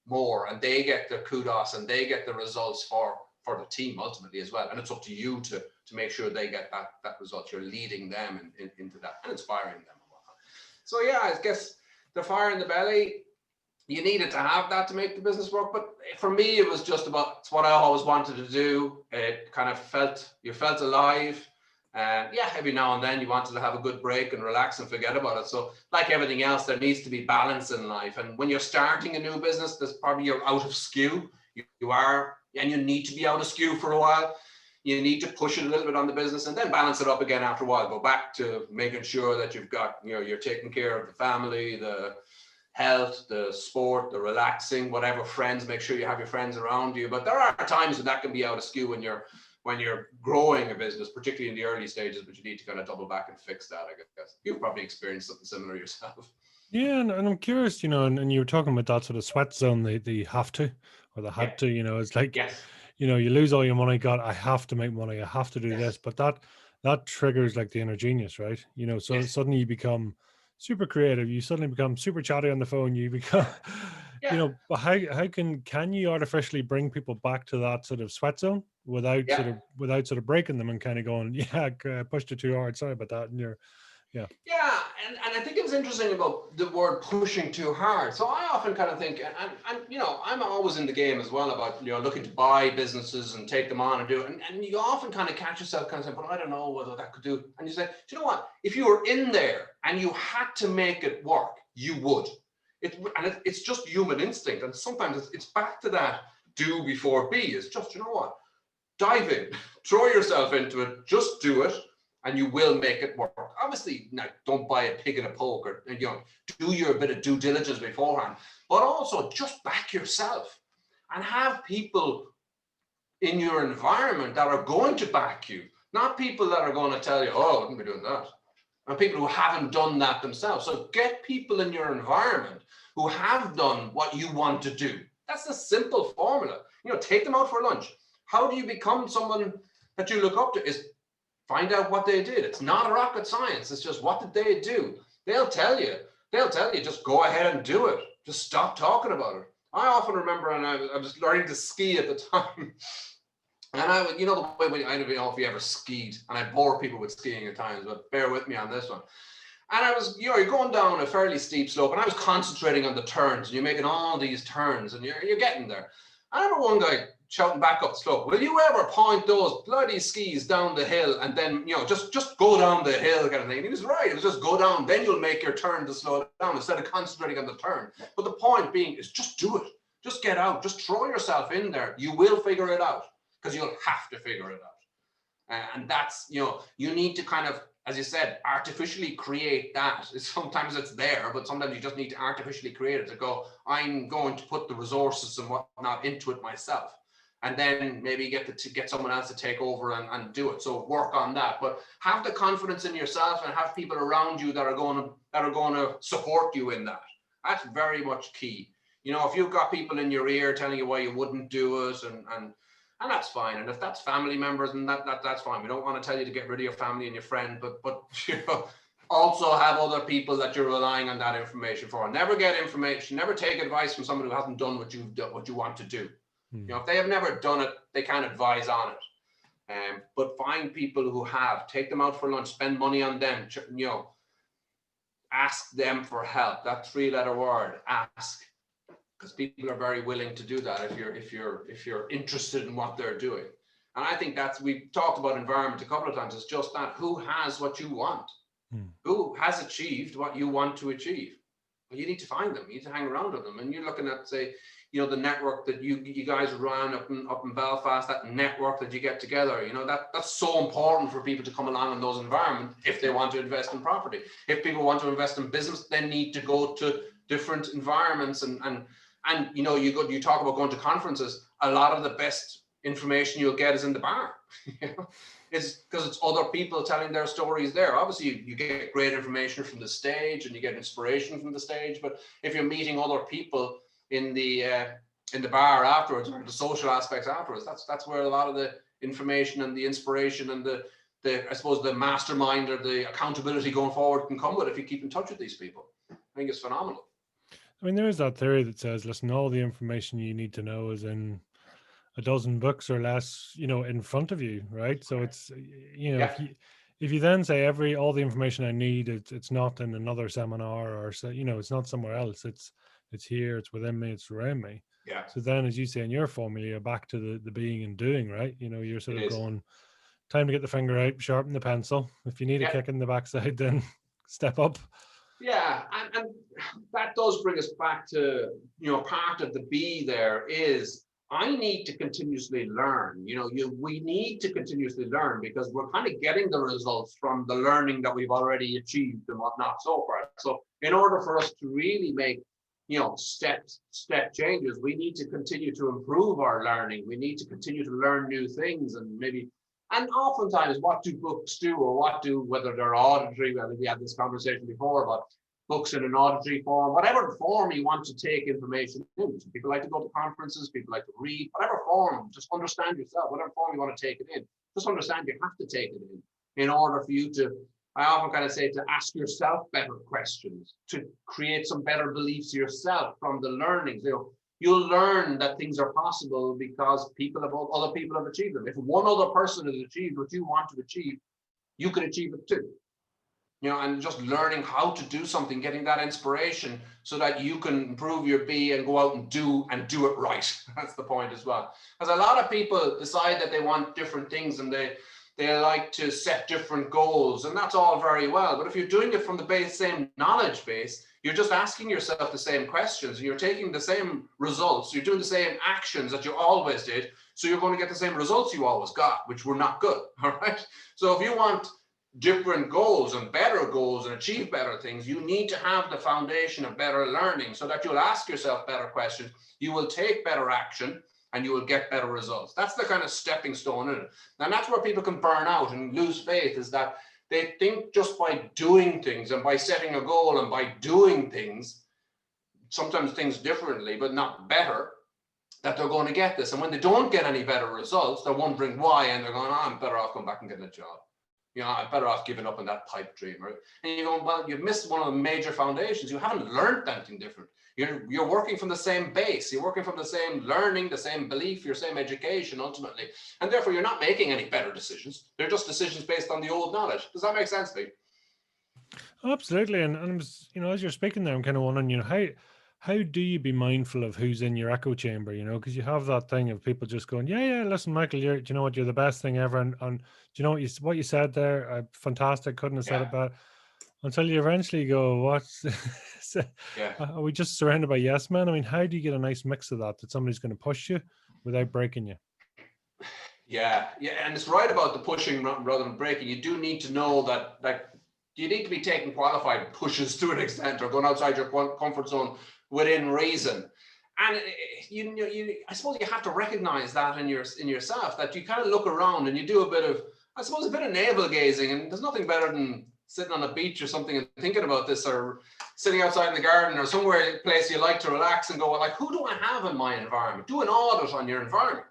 more and they get the kudos and they get the results for the team ultimately as well. And it's up to you to make sure they get that result. You're leading them into that and inspiring them. So yeah, I guess the fire in the belly, you needed to have that to make the business work. But for me, it was just about, it's what I always wanted to do. It kind of you felt alive. Every now and then you wanted to have a good break and relax and forget about it. So like everything else, there needs to be balance in life. And when you're starting a new business, you're out of skew. You are, and you need to be out of skew for a while. You need to push it a little bit on the business and then balance it up again after a while. Go back to making sure that you've got, you're taking care of the family, the health, the sport, the relaxing, whatever, friends. Make sure you have your friends around you. But there are times when that can be out of skew when you're growing a business, particularly in the early stages. But you need to kind of double back and fix that, I guess. You've probably experienced something similar yourself. Yeah, and I'm curious, and you were talking about that sort of sweat zone, the have to or the had to, it's like, yes. You lose all your money. God, I have to make money. I have to do this. But that triggers like the inner genius, right? So suddenly you become super creative. You suddenly become super chatty on the phone. You become, but how can you artificially bring people back to that sort of sweat zone without sort of breaking them and kind of going, I pushed it too hard. Sorry about that. And you're, and I think it was interesting about the word pushing too hard. So I often kind of think, and I'm always in the game as well about, looking to buy businesses and take them on and do it. And you often kind of catch yourself kind of saying, but I don't know whether that could do. And you say, do you know what? If you were in there and you had to make it work, you would. It's just human instinct. And sometimes it's back to that do before be. It's just, you know what? Dive in, throw yourself into it, just do it. And you will make it work. Obviously, now don't buy a pig in a poke, or do your bit of due diligence beforehand. But also just back yourself and have people in your environment that are going to back you, not people that are going to tell you, oh, I wouldn't be doing that. And people who haven't done that themselves. So get people in your environment who have done what you want to do. That's the simple formula. Take them out for lunch. How do you become someone that you look up to? Is find out what they did. It's not a rocket science. It's just, what did they do? They'll tell you. Just go ahead and do it. Just stop talking about it. I often remember, and I was learning to ski at the time. And I would, the way, I don't know if you ever skied, and I bore people with skiing at times, but bear with me on this one. And I was, you're going down a fairly steep slope, and I was concentrating on the turns, and you're making all these turns, and you're getting there. I remember one guy shouting back up the slope, will you ever point those bloody skis down the hill and then, just go down the hill kind of thing. And he was right. It was just go down, then you'll make your turn to slow down instead of concentrating on the turn. But the point being is just do it. Just get out. Just throw yourself in there. You will figure it out, because you'll have to figure it out. And that's, you need to kind of, as you said, artificially create that. Sometimes it's there, but sometimes you just need to artificially create it to go, I'm going to put the resources and whatnot into it myself. And then maybe get someone else to take over and do it. So work on that, but have the confidence in yourself and have people around you that are going to support you in that. That's very much key. If you've got people in your ear telling you why you wouldn't do it, and that's fine. And if that's family members, and that's fine. We don't want to tell you to get rid of your family and your friend, but also have other people that you're relying on that information for. Never get information, never take advice from someone who hasn't done what you want to do. If they have never done it, they can't advise on it. But find people who have, take them out for lunch, spend money on them, ask them for help. That 3-letter word, ask. Because people are very willing to do that if you're interested in what they're doing. And I think we've talked about environment a couple of times. It's just that, who has what you want? Who has achieved what you want to achieve? Well, you need to find them. You need to hang around with them. And you're looking at, say, the network that you guys run up in Belfast, that network that you get together, that's so important for people to come along in those environments if they want to invest in property. If people want to invest in business, they need to go to different environments and you talk about going to conferences. A lot of the best information you'll get is in the bar. It's because it's other people telling their stories there. Obviously, you get great information from the stage and you get inspiration from the stage. But if you're meeting other people in the bar afterwards, or the social aspects afterwards, that's where a lot of the information and the inspiration and the I suppose the mastermind or the accountability going forward can come with if you keep in touch with these people. I think it's phenomenal. I mean, there is that theory that says, listen, all the information you need to know is in a dozen books or less, in front of you, right? So it's, if you then say all the information I need, it's not in another seminar or, it's not somewhere else. It's here, it's within me, it's around me. Yeah. So then, as you say in your formula, you're back to the being and doing, right? You're sort of going, time to get the finger out, sharpen the pencil. If you need a kick in the backside, then step up. Yeah, and that does bring us back to, part of the B there is, I need to continuously learn. We need to continuously learn because we're kind of getting the results from the learning that we've already achieved and whatnot so far. So in order for us to really make, step changes, we need to continue to improve our learning. We need to continue to learn new things and oftentimes what do books do, or whether they're auditory, whether we had this conversation before about books in an auditory form, whatever form you want to take information in. So people like to go to conferences, people like to read, whatever form, just understand yourself, whatever form you want to take it in, just understand you have to take it in order for you to, I often kind of say, to ask yourself better questions, to create some better beliefs yourself from the learnings. You'll learn that things are possible because other people have achieved them. If one other person has achieved what you want to achieve, you can achieve it too. And just learning how to do something, getting that inspiration so that you can improve your B and go out and do it right. That's the point as well. Because a lot of people decide that they want different things and they like to set different goals, and that's all very well. But if you're doing it from the same knowledge base, you're just asking yourself the same questions, and you're taking the same results, you're doing the same actions that you always did, so you're going to get the same results you always got, which were not good, all right? So if you want different goals and better goals and achieve better things, you need to have the foundation of better learning so that you'll ask yourself better questions, you will take better action, and you will get better results. That's the kind of stepping stone in it. And that's where people can burn out and lose faith, is that they think just by doing things and by setting a goal and by doing things, sometimes things differently, but not better, that they're going to get this. And when they don't get any better results, they're wondering why, and they're going, oh, I'm better off going back and getting a job. I'm better off giving up on that pipe dream. And you're going, well, you've missed one of the major foundations. You haven't learned anything different. You're working from the same base. You're working from the same learning, the same belief, your same education ultimately. And therefore, you're not making any better decisions. They're just decisions based on the old knowledge. Does that make sense, Pete? Absolutely. And I'm, as you're speaking there, I'm kind of wondering, how do you be mindful of who's in your echo chamber, because you have that thing of people just going, yeah, listen, Michael, do you know what, you're the best thing ever. And do you know what you said there? Fantastic. Couldn't have said it better. Until you eventually go, what? Are we just surrounded by yes men? I mean, how do you get a nice mix of that somebody's going to push you without breaking you? Yeah. And it's right about the pushing rather than breaking. You do need to know that you need to be taking qualified pushes to an extent, or going outside your comfort zone within reason. And I suppose you have to recognize that in yourself, that you kind of look around and you do a bit of navel gazing, and there's nothing better than sitting on a beach or something and thinking about this, or sitting outside in the garden or somewhere, a place you like to relax and go, well, like, who do I have in my environment? Do an audit on your environment.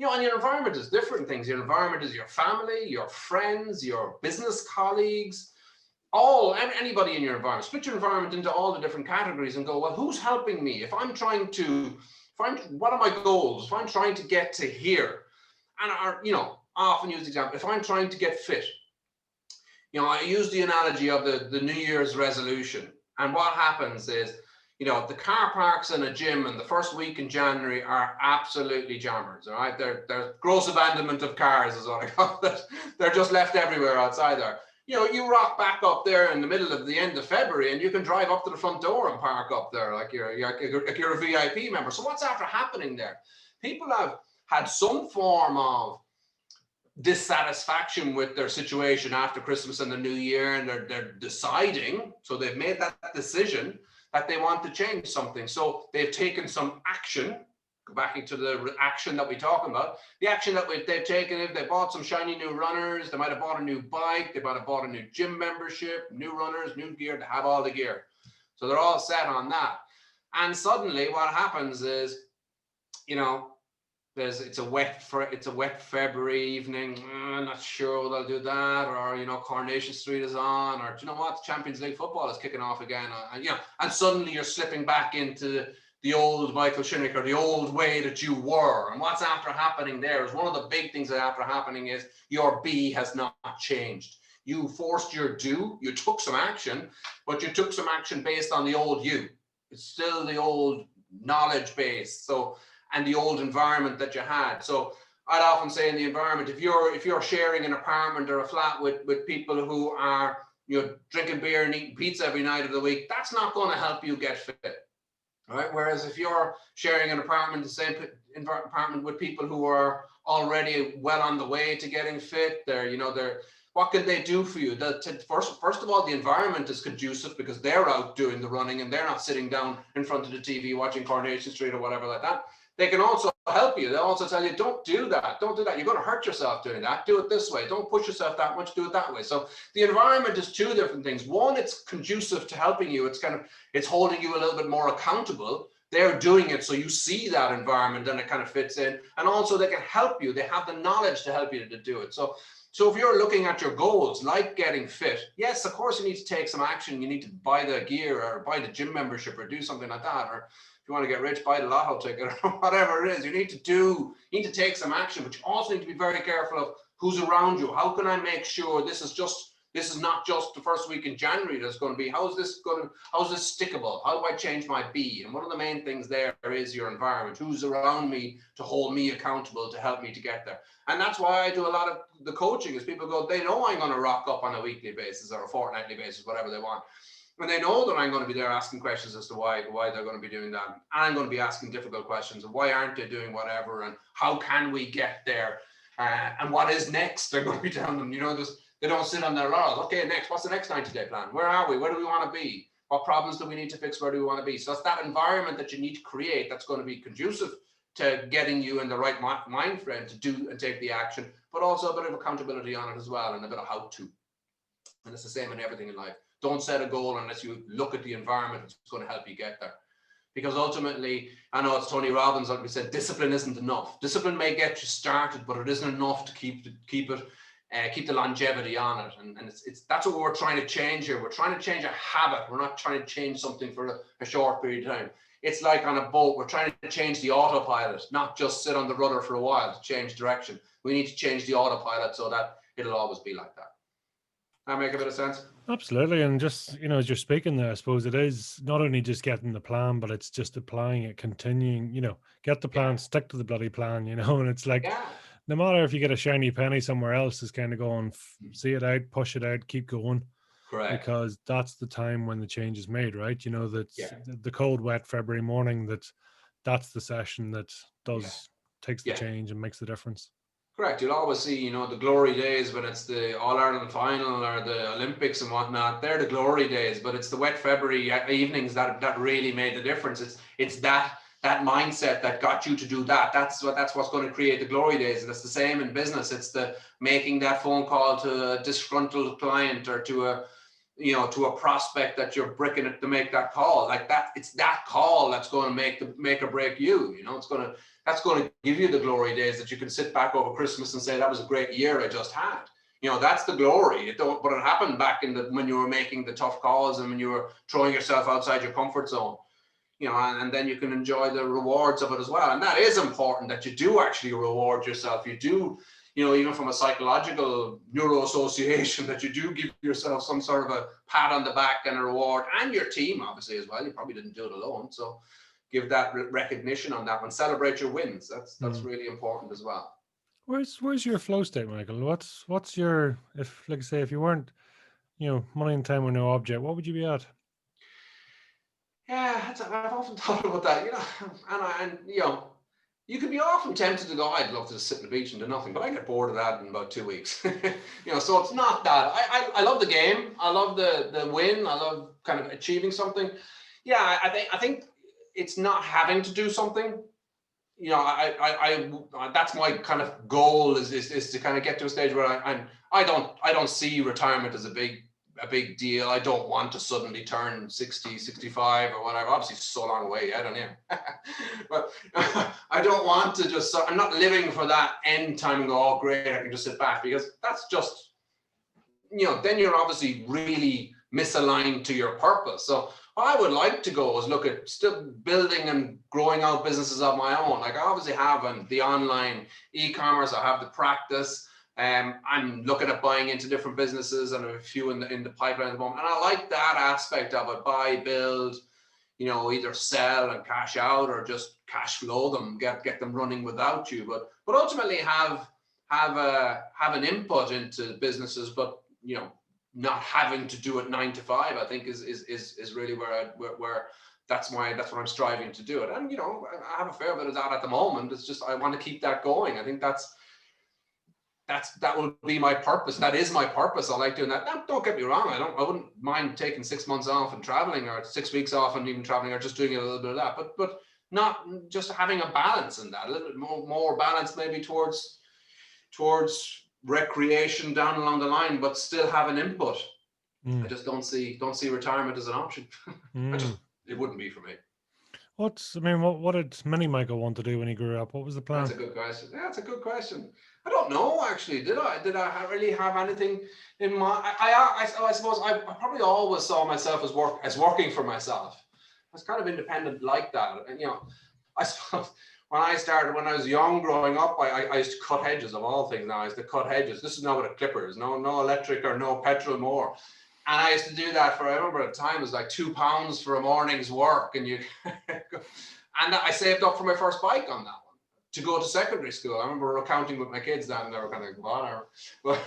And your environment is different things. Your environment is your family, your friends, your business colleagues, anybody in your environment. Split your environment into all the different categories and go, well, who's helping me? What are my goals? If I'm trying to get to here, and I often use the example, if I'm trying to get fit, I use the analogy of the New Year's resolution. And what happens is, the car parks in a gym in the first week in January are absolutely jammers, all right? They're gross abandonment of cars is what I call it. They're just left everywhere outside there. You rock back up there in the middle of the end of February, and you can drive up to the front door and park up there like you're a VIP member. So what's after happening there? People have had some form of dissatisfaction with their situation after Christmas and the New Year, and they're deciding, so they've made that decision that they want to change something. So they've taken some action. Go back into the action that we talk about. The action that they've taken, if they bought some shiny new runners, they might have bought a new bike, they might have bought a new gym membership, new runners, new gear, they have all the gear. So they're all set on that. And suddenly what happens is, it's a wet February evening. I'm not sure whether I'll do that, or Coronation Street is on, or do you know what, the Champions League football is kicking off again, and suddenly you're slipping back into the old Michael Shinnick, or the old way that you were. And what's after happening there is, one of the big things that after happening is your B has not changed. You forced your do, you took some action, but you took some action based on the old you. It's still the old knowledge base, and the old environment that you had. So I'd often say, in the environment, if you're sharing an apartment or a flat with people who are drinking beer and eating pizza every night of the week, that's not going to help you get fit. Right. Whereas if you're sharing an apartment, the same apartment with people who are already well on the way to getting fit, what can they do for you? First of all, the environment is conducive because they're out doing the running and they're not sitting down in front of the TV watching Coronation Street or whatever like that. They can also help you. They'll also tell you, don't do that. Don't do that. You're going to hurt yourself doing that. Do it this way. Don't push yourself that much. Do it that way. So the environment is two different things. One, it's conducive to helping you. It's holding you a little bit more accountable. They're doing it so you see that environment and it kind of fits in. And also they can help you. They have the knowledge to help you to do it. So if you're looking at your goals, like getting fit, yes, of course you need to take some action. You need to buy the gear or buy the gym membership or do something like that. Or you want to get rich, buy the lotto ticket or whatever it is. You need to take some action, but you also need to be very careful of who's around you. How can I make sure this is not just the first week in January that's going to be, how's this stickable? How do I change my B? And one of the main things there is your environment. Who's around me to hold me accountable, to help me to get there? And that's why I do a lot of the coaching, is people go, they know I'm going to rock up on a weekly basis or a fortnightly basis, whatever they want. And they know that I'm going to be there asking questions as to why they're going to be doing that. And I'm going to be asking difficult questions of why aren't they doing whatever, and how can we get there, and what is next. They're going to be telling them, they don't sit on their laurels. Okay, next, what's the next 90-day plan? Where are we? Where do we want to be? What problems do we need to fix? Where do we want to be? So it's that environment that you need to create that's going to be conducive to getting you in the right mind frame to do and take the action, but also a bit of accountability on it as well, and a bit of how to. And it's the same in everything in life. Don't set a goal unless you look at the environment that's going to help you get there. Because ultimately, I know it's Tony Robbins, like we said, discipline isn't enough. Discipline may get you started, but it isn't enough to keep the longevity on it. And it's that's what we're trying to change here. We're trying to change a habit. We're not trying to change something for a short period of time. It's like on a boat, we're trying to change the autopilot, not just sit on the rudder for a while to change direction. We need to change the autopilot so that it'll always be like that. That make a bit of sense? Absolutely. And just, as you're speaking there, I suppose it is not only just getting the plan, but it's just applying it, continuing, get the plan, stick to the bloody plan, and it's like, no matter if you get a shiny penny somewhere else, is kind of going, see it out, push it out, keep going. Correct. Because that's the time when the change is made, right? That the cold, wet February morning, that's the session that takes the change and makes the difference. Correct. You'll always see, the glory days when it's the All-Ireland final or the Olympics and whatnot. They're the glory days, but it's the wet February evenings that really made the difference. It's that mindset that got you to do that. That's what's going to create the glory days. And it's the same in business. It's the making that phone call to a disgruntled client or to a prospect that you're bricking it to make that call. Like that, it's that call that's going to make or break you. That's going to give you the glory days that you can sit back over Christmas and say, that was a great year I just had. That's the glory. But it happened back when you were making the tough calls and when you were throwing yourself outside your comfort zone, and then you can enjoy the rewards of it as well. And that is important, that you do actually reward yourself. You do, even from a psychological neuroassociation, that you do give yourself some sort of a pat on the back and a reward, and your team obviously as well. You probably didn't do it alone. So give that recognition on that one. Celebrate your wins. That's really important as well. Where's your flow state, Michael? What's your, if like I say, if you weren't, money and time were no object, what would you be at? Yeah, I've often thought about that, and you could be often tempted to go, I'd love to just sit on the beach and do nothing, but I get bored of that in about 2 weeks. So it's not that. I love the game. I love the win. I love kind of achieving something. Yeah, I think it's not having to do something. I that's my kind of goal is to kind of get to a stage where I don't see retirement as a big deal. I don't want to suddenly turn 60, 65 or whatever. Obviously so long away, I don't know. But I don't want to I'm not living for that end time and go, oh great, I can just sit back, because that's just, then you're obviously really misaligned to your purpose. So what I would like to go is look at still building and growing out businesses of my own. Like I obviously have the online e-commerce, I have the practice. I'm looking at buying into different businesses and a few in the pipeline at the moment. And I like that aspect of it. Buy, build, either sell and cash out or just cash flow them, get them running without you. But ultimately have an input into businesses, but not having to do it 9 to 5, I think is really where that's what I'm striving to do it. And I have a fair bit of that at the moment. It's just I want to keep that going. I think that will be my purpose. That is my purpose. I like doing that. Now, don't get me wrong. I wouldn't mind taking 6 months off and traveling, or 6 weeks off and even traveling, or just doing a little bit of that. But not just having a balance in that, a little bit more balance maybe towards recreation down along the line, but still have an input. I just don't see retirement as an option. It wouldn't be for me. What did Mini Michael want to do when he grew up? What was the plan? That's a good question. Yeah, that's a good question. I don't know, actually. Did I really have anything in mind? I suppose I probably always saw myself as working for myself. I was kind of independent like that. And, I suppose when I was young growing up, I used to cut hedges of all things. Now I used to cut hedges. This is not what a clipper is. No electric or no petrol more. And I used to do that I remember at the time it was like £2 for a morning's work. And I saved up for my first bike on that one to go to secondary school. I remember accounting with my kids then, and they were kind of whatever. But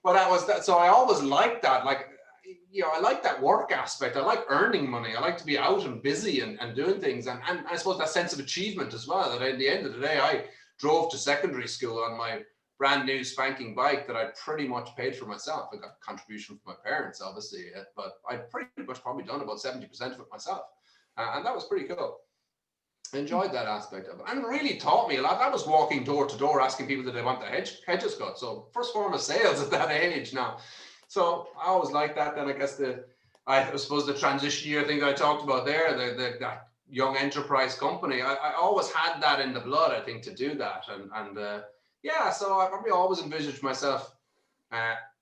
that was that. So I always liked that. Like, I like that work aspect. I like earning money. I like to be out and busy and doing things. And I suppose that sense of achievement as well, that at the end of the day, I drove to secondary school on my brand new spanking bike that I pretty much paid for myself. I got a contribution from my parents, obviously, but I'd pretty much probably done about 70% of it myself. And that was pretty cool. I enjoyed that aspect of it, and really taught me a lot. I was walking door to door asking people that they want their hedges cut. So first form of sales at that age now. So I always liked that. Then I guess I suppose the transition year thing that I talked about there, that young enterprise company, I always had that in the blood, I think, to do that. And yeah, so I probably always envisaged myself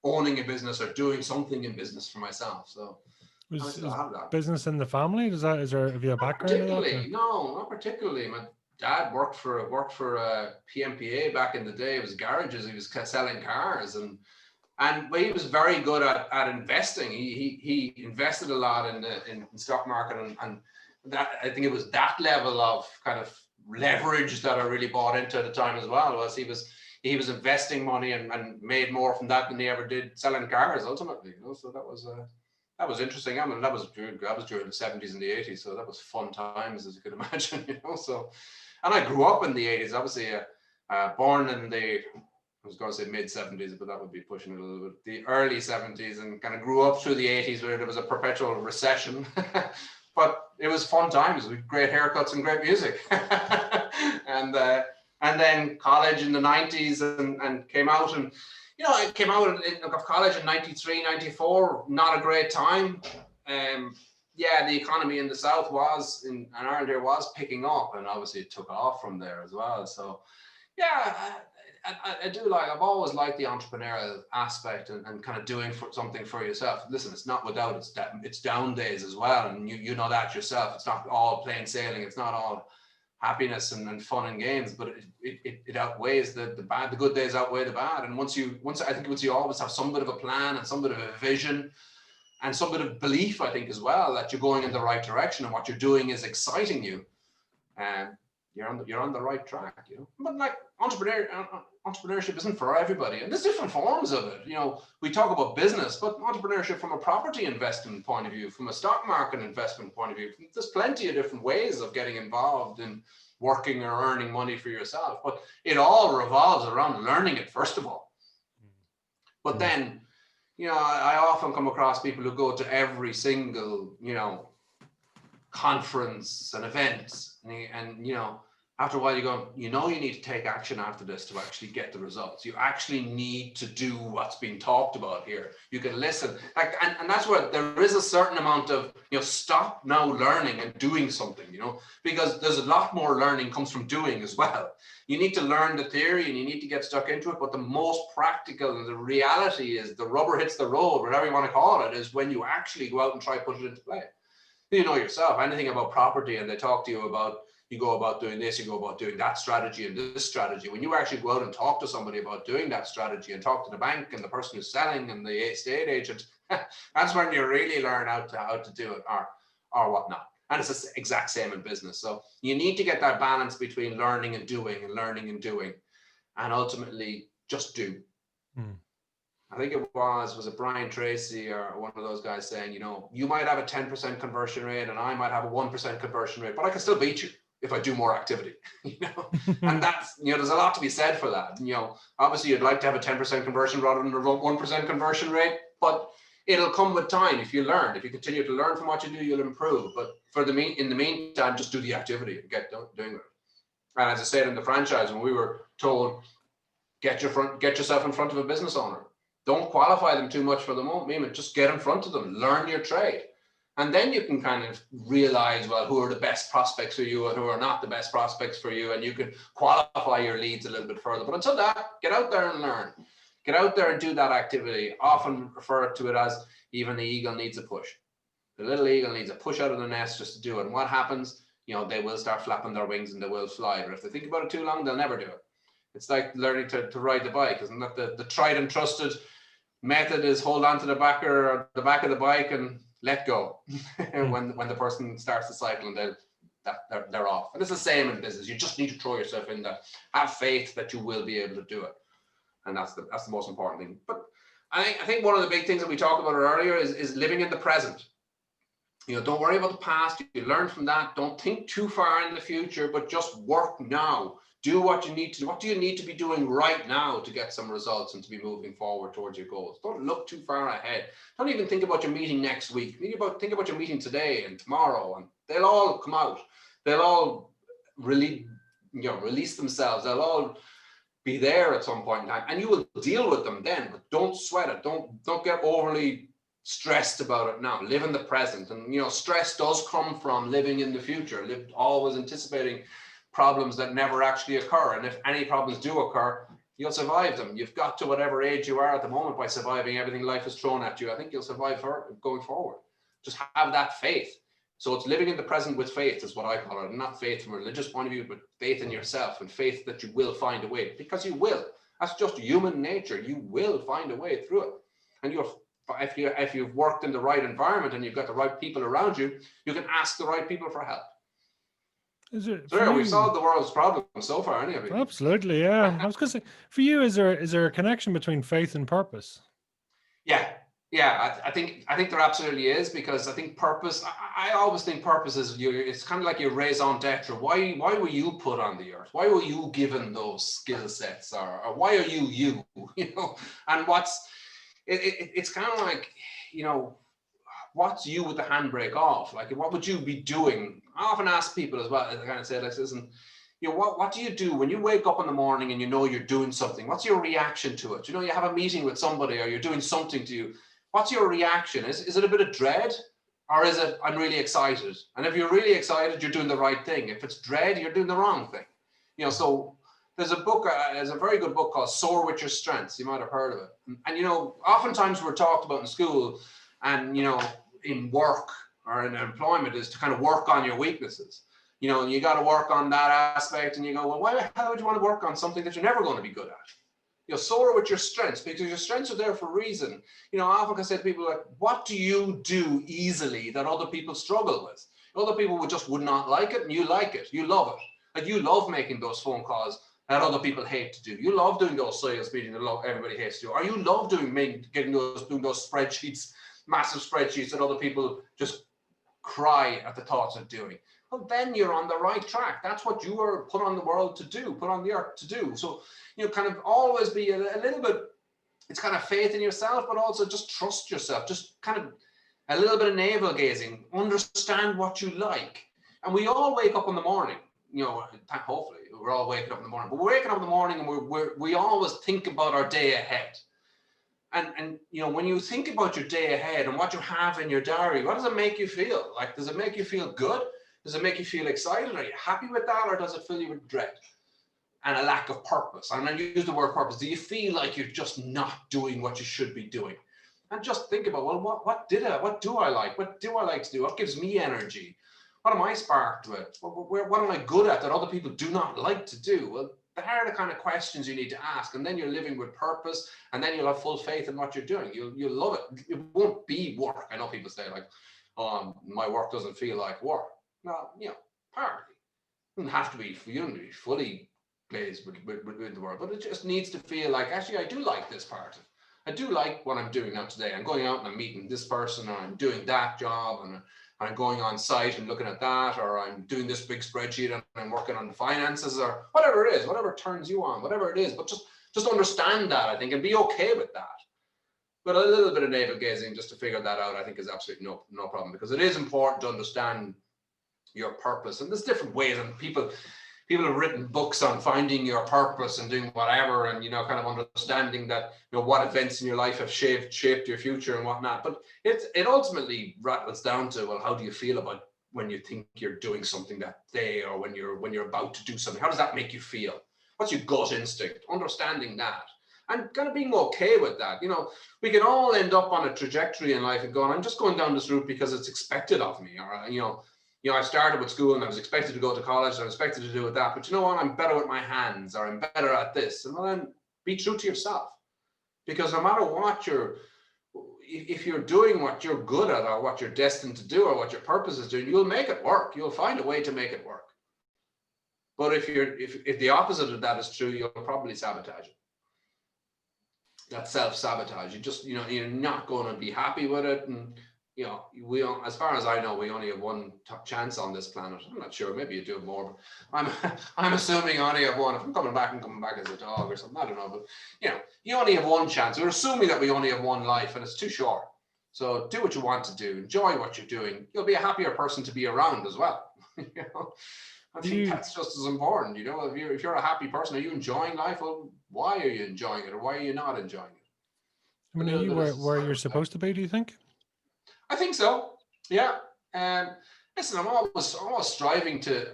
owning a business or doing something in business for myself. So I Is still have that. business in the family? Have you a background of that? Particularly, no, not particularly. My dad worked for PMPA back in the day. It was garages. He was selling cars, and but he was very good at investing. He invested a lot in the stock market, and that, I think it was that level of kind of leverage that I really bought into at the time as well. Was he was investing money and made more from that than he ever did selling cars ultimately. You know, so that was interesting. I mean, that was during the 70s and the 80s, so that was fun times, as you could imagine, you know. So, and I grew up in the 80s, obviously, born in I was going to say mid 70s, but that would be pushing it a little bit. The early 70s, and kind of grew up through the 80s where there was a perpetual recession. But it was fun times with great haircuts and great music. And then college in the 90s and came out, and you know, I came out of college in 93, 94, not a great time. Yeah, the economy in the South in Ireland here was picking up, and obviously it took off from there as well. So yeah, I do I've always liked the entrepreneurial aspect and kind of doing something for yourself. Listen, it's not without its down days as well, and you know that yourself. It's not all plain sailing. It's not all happiness and fun and games, but it outweighs the bad. The good days outweigh the bad. And once you always have some bit of a plan and some bit of a vision and some bit of belief, I think as well, that you're going in the right direction and what you're doing is exciting you, and you're on the right track, you know. But like entrepreneurship isn't for everybody, and there's different forms of it. You know, we talk about business, but entrepreneurship from a property investment point of view, from a stock market investment point of view, there's plenty of different ways of getting involved in working or earning money for yourself. But it all revolves around learning it first of all. But then, you know, I often come across people who go to every single, you know, conference and events, and you know, after a while you go, you know, you need to take action after this to actually get the results. You actually need to do what's being talked about here. You can listen, and that's where there is a certain amount of, you know, stop now learning and doing something, you know, because there's a lot more learning comes from doing as well. You need to learn the theory and you need to get stuck into it, but the most practical and the reality is the rubber hits the road, whatever you want to call it, is when you actually go out and try to put it into play. You know yourself, anything about property, and they talk to you about, you go about doing this, you go about doing that strategy and this strategy. When you actually go out and talk to somebody about doing that strategy and talk to the bank and the person who's selling and the estate agent, that's when you really learn how to do it or whatnot. And it's the exact same in business. So you need to get that balance between learning and doing and ultimately just do. I think it was it Brian Tracy or one of those guys saying, you know, you might have a 10% conversion rate and I might have a 1% conversion rate, but I can still beat you if I do more activity, you know. And that's, you know, there's a lot to be said for that. You know, obviously you'd like to have a 10% conversion rather than a 1% conversion rate, but it'll come with time. If you continue to learn from what you do, you'll improve. But in the meantime, just do the activity and get doing it. And as I said in the franchise, when we were told, get yourself in front of a business owner. Don't qualify them too much for the moment. Just get in front of them, learn your trade. And then you can kind of realize, well, who are the best prospects for you and who are not the best prospects for you. And you can qualify your leads a little bit further. But until that, get out there and learn. Get out there and do that activity. Often refer to it as even the eagle needs a push. The little eagle needs a push out of the nest just to do it. And what happens? You know, they will start flapping their wings and they will fly. But if they think about it too long, they'll never do it. It's like learning to ride the bike. Isn't that the tried and trusted method? Is hold on to the back of the bike and let go when the person starts the cycle, and they're off. And it's the same in business. You just need to throw yourself in there. Have faith that you will be able to do it, and that's the most important thing. But I think one of the big things that we talked about earlier is living in the present. You know, don't worry about the past. You learn from that. Don't think too far in the future, but just work now. Do what you need to do. What do you need to be doing right now to get some results and to be moving forward towards your goals? Don't look too far ahead. Don't even think about your meeting next week. Think about your meeting today and tomorrow, and they'll all come out. They'll all really, release themselves. They'll all be there at some point in time, and you will deal with them then, but don't sweat it. Don't get overly stressed about it now. Live in the present. And stress does come from living in the future, always anticipating problems that never actually occur. And if any problems do occur, you'll survive them. You've got to whatever age you are at the moment by surviving everything life has thrown at you. I think you'll survive going forward. Just have that faith. So it's living in the present with faith is what I call it. Not faith from a religious point of view, but faith in yourself and faith that you will find a way, because you will. That's just human nature. You will find a way through it. And if you've worked in the right environment and you've got the right people around you, you can ask the right people for help. We've solved the world's problems so far, any of you? Absolutely, yeah. I was going to say, for you, is there a connection between faith and purpose? Yeah, I think there absolutely is, because I think purpose. I always think purpose is it's kind of like your raison d'etre. Why were you put on the earth? Why were you given those skill sets, or why are you? And it's kind of like, what's you with the handbrake off? Like, what would you be doing? I often ask people as well. I kind of say like this, and what do you do when you wake up in the morning and you're doing something? What's your reaction to it? You have a meeting with somebody, or you're doing something to you. What's your reaction? Is it a bit of dread, or is it, I'm really excited? And if you're really excited, you're doing the right thing. If it's dread, you're doing the wrong thing. So there's a very good book called Soar with Your Strengths. You might have heard of it. And oftentimes we're talked about in school and in work or in employment is to kind of work on your weaknesses. You got to work on that aspect, and you go, well, why the hell would you want to work on something that you're never going to be good at? Soar with your strengths, because your strengths are there for a reason. I often can say to people, like, what do you do easily that other people struggle with? Other people would not like it, and you like it. You love it. Like, you love making those phone calls that other people hate to do. You love doing those sales meetings that everybody hates to do. Or you love doing those spreadsheets, massive spreadsheets that other people just cry at the thoughts of doing. Well, then you're on the right track. That's what you were put on the world to do, put on the earth to do. So, kind of always be a little bit, it's kind of faith in yourself, but also just trust yourself. Just kind of a little bit of navel gazing, understand what you like. And we all wake up in the morning, hopefully we're all waking up in the morning, but we're waking up in the morning and we always think about our day ahead. And when you think about your day ahead and what you have in your diary, what does it make you feel? Like, does it make you feel good? Does it make you feel excited? Are you happy with that? Or does it fill you with dread and a lack of purpose? And I use the word purpose. Do you feel like you're just not doing what you should be doing? And just think about, well, what do I like? What do I like to do? What gives me energy? What am I sparked with? What am I good at that other people do not like to do? Well, that are the kind of questions you need to ask. And then you're living with purpose, and then you'll have full faith in what you're doing. You'll love it. It won't be work. I know people say, like, my work doesn't feel like work. Well, partly. It doesn't have to be, you don't be fully glazed with the work, but it just needs to feel like, actually, I do like this part of it. I do like what I'm doing now today. I'm going out and I'm meeting this person, or I'm doing that job, and I'm going on site and looking at that, or I'm doing this big spreadsheet and I'm working on the finances, or whatever it is, whatever turns you on, whatever it is. But just understand that, I think, and be okay with that. But a little bit of navel gazing just to figure that out, I think, is absolutely no problem, because it is important to understand your purpose. And there's different ways, and people have written books on finding your purpose and doing whatever, and kind of understanding that what events in your life have shaped your future and whatnot. But it ultimately rattles down to, well, how do you feel about when you think you're doing something that day, or when you're about to do something? How does that make you feel? What's your gut instinct? Understanding that, and kind of being okay with that. We can all end up on a trajectory in life and going, I'm just going down this route because it's expected of me, or I started with school and I was expected to go to college, and I was expected to do with that, but you know what, I'm better with my hands, or I'm better at this. And well, then be true to yourself, because no matter what if you're doing what you're good at, or what you're destined to do, or what your purpose is doing, you'll make it work. You'll find a way to make it work. But if the opposite of that is true, you'll probably sabotage it. That self-sabotage. You're not going to be happy with it. And we, as far as I know, we only have one chance on this planet. I'm not sure. Maybe you do more, but I'm assuming you only have one. If I'm coming back as a dog or something, I don't know. But you only have one chance. We're assuming that we only have one life, and it's too short. So do what you want to do. Enjoy what you're doing. You'll be a happier person to be around as well. I think that's just as important. You know, if you're a happy person, are you enjoying life? Well, why are you enjoying it, or why are you not enjoying it? I mean, are you where you're supposed to be, do you think? I think so. Yeah. Listen, I'm always striving to,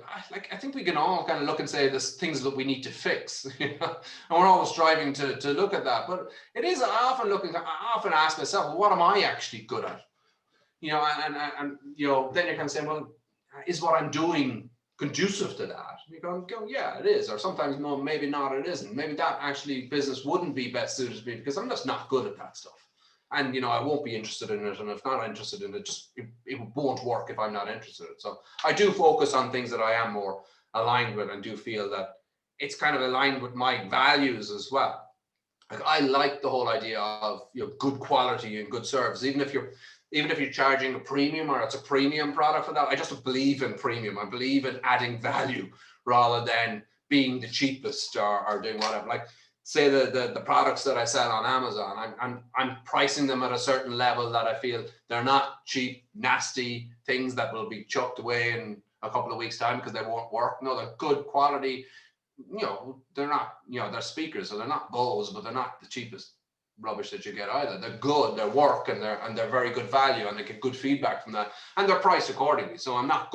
I think we can all kind of look and say there's things that we need to fix, you know? And we're always striving to look at that. But it is I often ask myself, well, what am I actually good at? You know, and you know, then you can say, well, is what I'm doing conducive to that? You go, yeah, it is. Or sometimes, no, maybe not, it isn't. Maybe that actually business wouldn't be best suited to me because I'm just not good at that stuff. And, you know, I won't be interested in it. And if not interested in it, it won't work if I'm not interested in it. So I do focus on things that I am more aligned with and do feel that it's kind of aligned with my values as well. Like, I like the whole idea of, you know, good quality and good service, even if you're charging a premium or it's a premium product for that. I just believe in premium. I believe in adding value rather than being the cheapest or doing whatever. Like, say the products that I sell on Amazon, I'm pricing them at a certain level that I feel they're not cheap, nasty things that will be chucked away in a couple of weeks' time because they won't work. No, they're good quality. You know, they're not, you know, they're speakers, so they're not Bose, but they're not the cheapest rubbish that you get either. They're good, they work, and they're very good value, and they get good feedback from that, and they're priced accordingly. So I'm not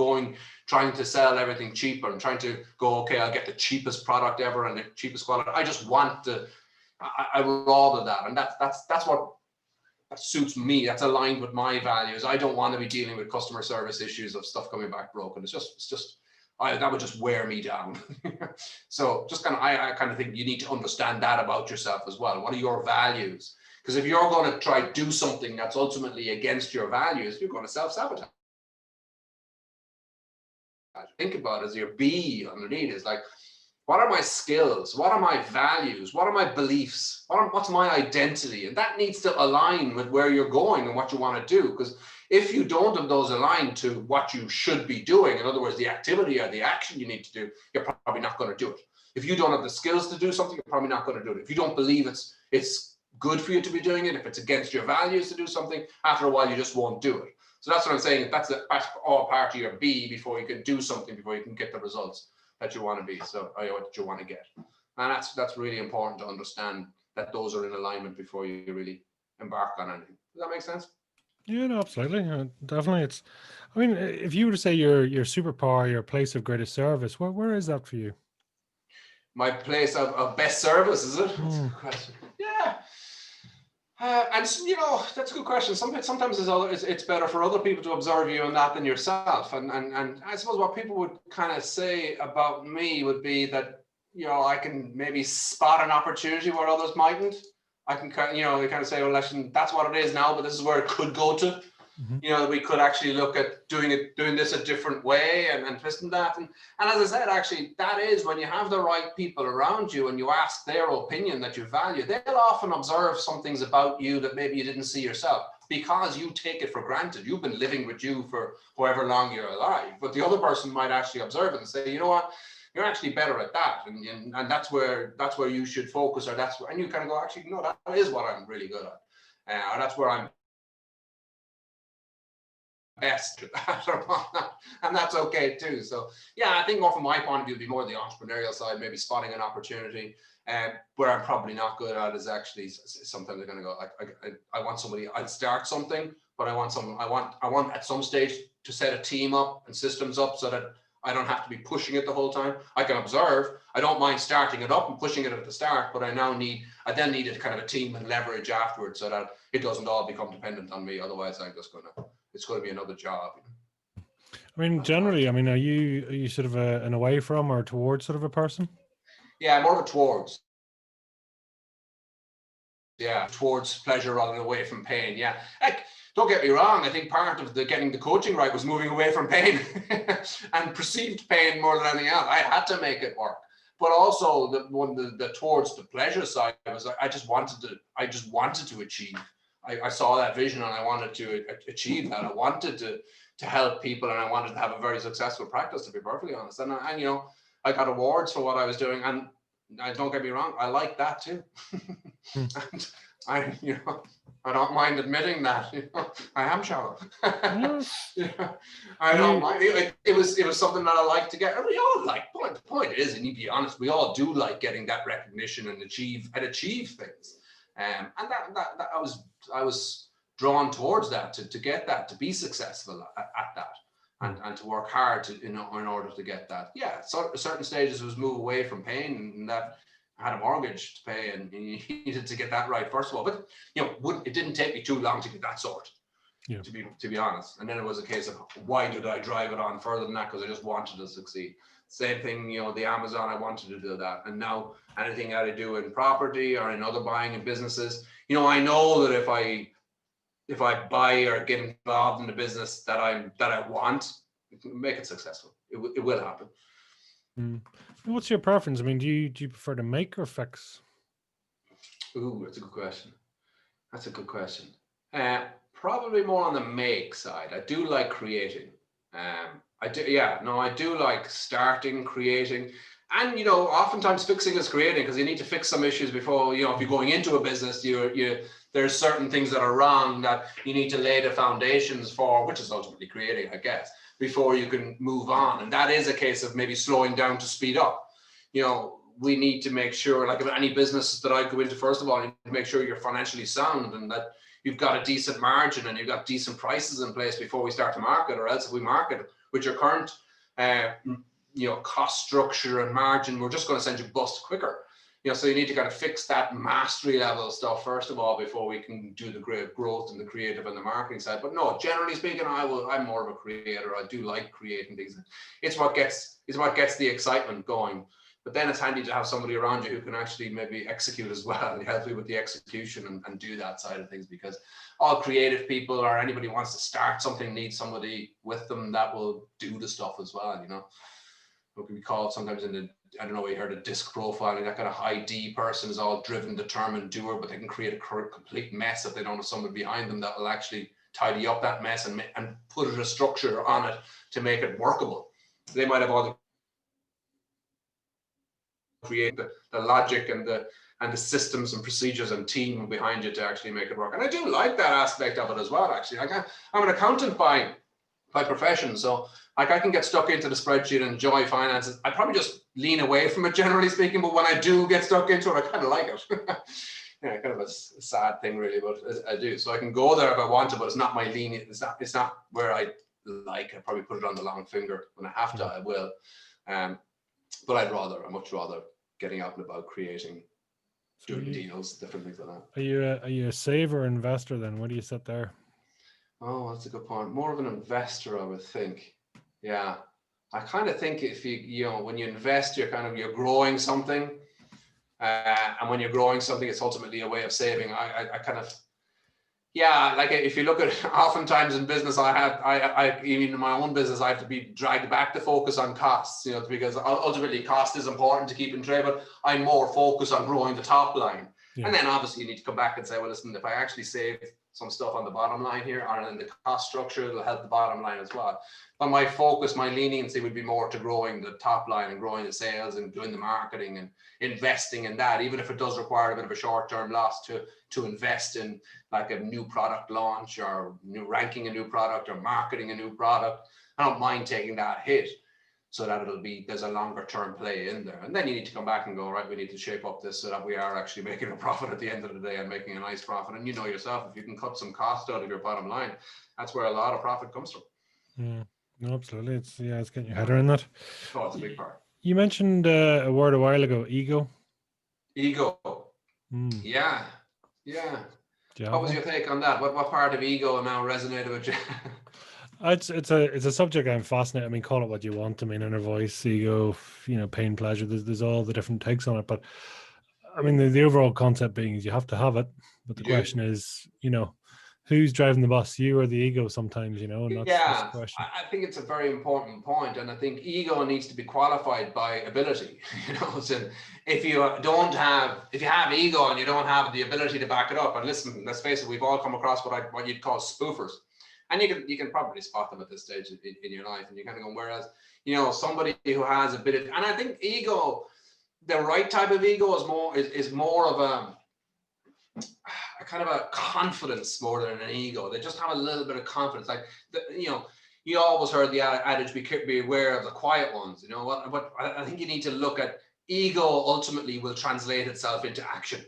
trying to sell everything cheaper and trying to go, okay, I'll get the cheapest product ever and the cheapest quality. I just want to, I rather that, and that's what suits me. That's aligned with my values. I don't want to be dealing with customer service issues of stuff coming back broken. It's just that would just wear me down. So just I kind of think you need to understand that about yourself as well. What are your values? Because if you're going to try to do something that's ultimately against your values, you're going to self-sabotage. Think about it as your B underneath is like, what are my skills? What are my values? What are my beliefs? What's my identity? And that needs to align with where you're going and what you want to do. Because if you don't have those aligned to what you should be doing, in other words, the activity or the action you need to do, you're probably not going to do it. If you don't have the skills to do something, you're probably not going to do it. If you don't believe it's good for you to be doing it, if it's against your values to do something, after a while, you just won't do it. So that's what I'm saying. That's all part of your B before you can do something, before you can get the results that you want to be, so what you want to get. And that's really important to understand, that those are in alignment before you really embark on anything. Does that make sense? Yeah, no, absolutely. Definitely. I mean, if you were to say your superpower, your place of greatest service, where is that for you? My place of best service, is it? That's a good question. Yeah. And you know, that's a good question. Sometimes it's better for other people to observe you on that than yourself. And I suppose what people would kind of say about me would be that, you know, I can maybe spot an opportunity where others mightn't. I can kind of, you know, they kind of say, well, listen, that's what it is now, but this is where it could go to. You know, we could actually look at doing this a different way and twisting that. And as I said, actually, that is when you have the right people around you and you ask their opinion that you value, they'll often observe some things about you that maybe you didn't see yourself because you take it for granted. You've been living with you for however long you're alive, but the other person might actually observe it and say, you know what, you're actually better at that. And that's where you should focus, or and you kind of go, actually, no, that is what I'm really good at. Or that's where I'm best and that's okay too. So yeah, I think more from my point of view, it'd be more the entrepreneurial side, maybe spotting an opportunity. And where I'm probably not good at is actually sometimes they're going to go, I want somebody, I'd start something, but I want at some stage to set a team up and systems up so that I don't have to be pushing it the whole time. I can observe. I don't mind starting it up and pushing it at the start, but I then need a kind of a team and leverage afterwards so that it doesn't all become dependent on me. Otherwise, it's going to be another job. I mean, generally, I mean, are you sort of an away from or towards sort of a person? Yeah, more of a towards. Yeah, towards pleasure rather than away from pain. Yeah. Heck, don't get me wrong. I think part of getting the coaching right was moving away from pain and perceived pain more than anything else. I had to make it work. But also the towards the pleasure side was I just wanted to achieve. I saw that vision and I wanted to achieve that. I wanted to help people and I wanted to have a very successful practice, to be perfectly honest. And you know, I got awards for what I was doing, and don't get me wrong, I like that too. I don't mind admitting that. I am shallow. Yeah. I don't mind. It was something that I like to get. We all like. The point is, and you be honest, we all do like getting that recognition and achieve things. And that I was drawn towards that to get that, to be successful at that. And to work hard in order to get that. Yeah, so certain stages was move away from pain, and that I had a mortgage to pay, and you needed to get that right first of all. But it didn't take me too long to get that sorted. Yeah. To be honest. And then it was a case of, why did I drive it on further than that? Because I just wanted to succeed. Same thing, the Amazon, I wanted to do that. And now anything that I do in property or in other buying and businesses, I know that if I buy or get involved in the business that I want, make it successful. It will happen. What's your preference? I mean, do you prefer to make or fix? Ooh, that's a good question. Probably more on the make side. I do like creating. I do like starting, creating. And, oftentimes fixing is creating, because you need to fix some issues before, if you're going into a business, there's certain things that are wrong that you need to lay the foundations for, which is ultimately creating, I guess, before you can move on. And that is a case of maybe slowing down to speed up. We need to make sure, like any business that I go into, first of all, you need to make sure you're financially sound and that you've got a decent margin and you've got decent prices in place before we start to market, or else if we market with your current cost structure and margin, we're just going to send you bust quicker. So you need to kind of fix that mastery level stuff first of all before we can do the great growth and the creative and the marketing side. But no, generally speaking, I'm more of a creator. I do like creating things. It's what gets the excitement going. But then it's handy to have somebody around you who can actually maybe execute as well and help you with the execution and do that side of things, because all creative people or anybody who wants to start something needs somebody with them that will do the stuff as well. What can we call it sometimes I don't know, we heard of disc profiling, that kind of high D person is all driven, determined doer, but they can create a complete mess if they don't have somebody behind them that will actually tidy up that mess and put a structure on it to make it workable. They might have all the create the logic and the systems and procedures and team behind you to actually make it work. And I do like that aspect of it as well, actually. I'm an accountant by profession, so I can get stuck into the spreadsheet and enjoy finances. I probably just lean away from it, generally speaking, but when I do get stuck into it, I kind of like it. Yeah, kind of a sad thing really, but I do. So I can go there if I want to, but it's not my lenient. It's not where I like. I probably put it on the long finger. When I have to, I will. But I'd much rather getting out and about, creating, doing deals, different things like that. Are you a saver or investor then? What do you set there? Oh, that's a good point. More of an investor, I would think. Yeah, I kind of think if when you invest, you're growing something, and when you're growing something, it's ultimately a way of saving. I kind of. Yeah, like if you look at oftentimes in business, I even in my own business, I have to be dragged back to focus on costs, because ultimately cost is important to keep in trade, but I'm more focused on growing the top line. Yeah. And then obviously you need to come back and say, well, listen, if I actually save some stuff on the bottom line here or in the cost structure, it'll help the bottom line as well. But my focus, my leniency would be more to growing the top line and growing the sales and doing the marketing and investing in that, even if it does require a bit of a short-term loss to invest in like a new product launch or ranking a new product or marketing a new product. I don't mind taking that hit so that there's a longer term play in there. And then you need to come back and go, right, we need to shape up this so that we are actually making a profit at the end of the day and making a nice profit. And yourself, if you can cut some cost out of your bottom line, that's where a lot of profit comes from. Yeah, no, absolutely. It's getting your head around that. Oh, it's a big part. You mentioned a word a while ago, ego. Ego. Yeah. What was your take on that? What part of ego now resonated with you? It's a subject I'm fascinated. I mean, call it what you want. I mean, inner voice, ego, pain, pleasure. There's all the different takes on it. But I mean, the overall concept being is you have to have it. But the question is, who's driving the bus, you or the ego sometimes, and that's the question. I think it's a very important point. And I think ego needs to be qualified by ability. So if you have ego and you don't have the ability to back it up, and listen, let's face it, we've all come across what you'd call spoofers. And you can probably spot them at this stage in your life, and you kind of go, whereas, somebody who has ability, and I think ego, the right type of ego is more of a, kind of a confidence more than an ego. They just have a little bit of confidence. Like, you always heard the adage, be aware of the quiet ones, but I think you need to look at ego ultimately will translate itself into action,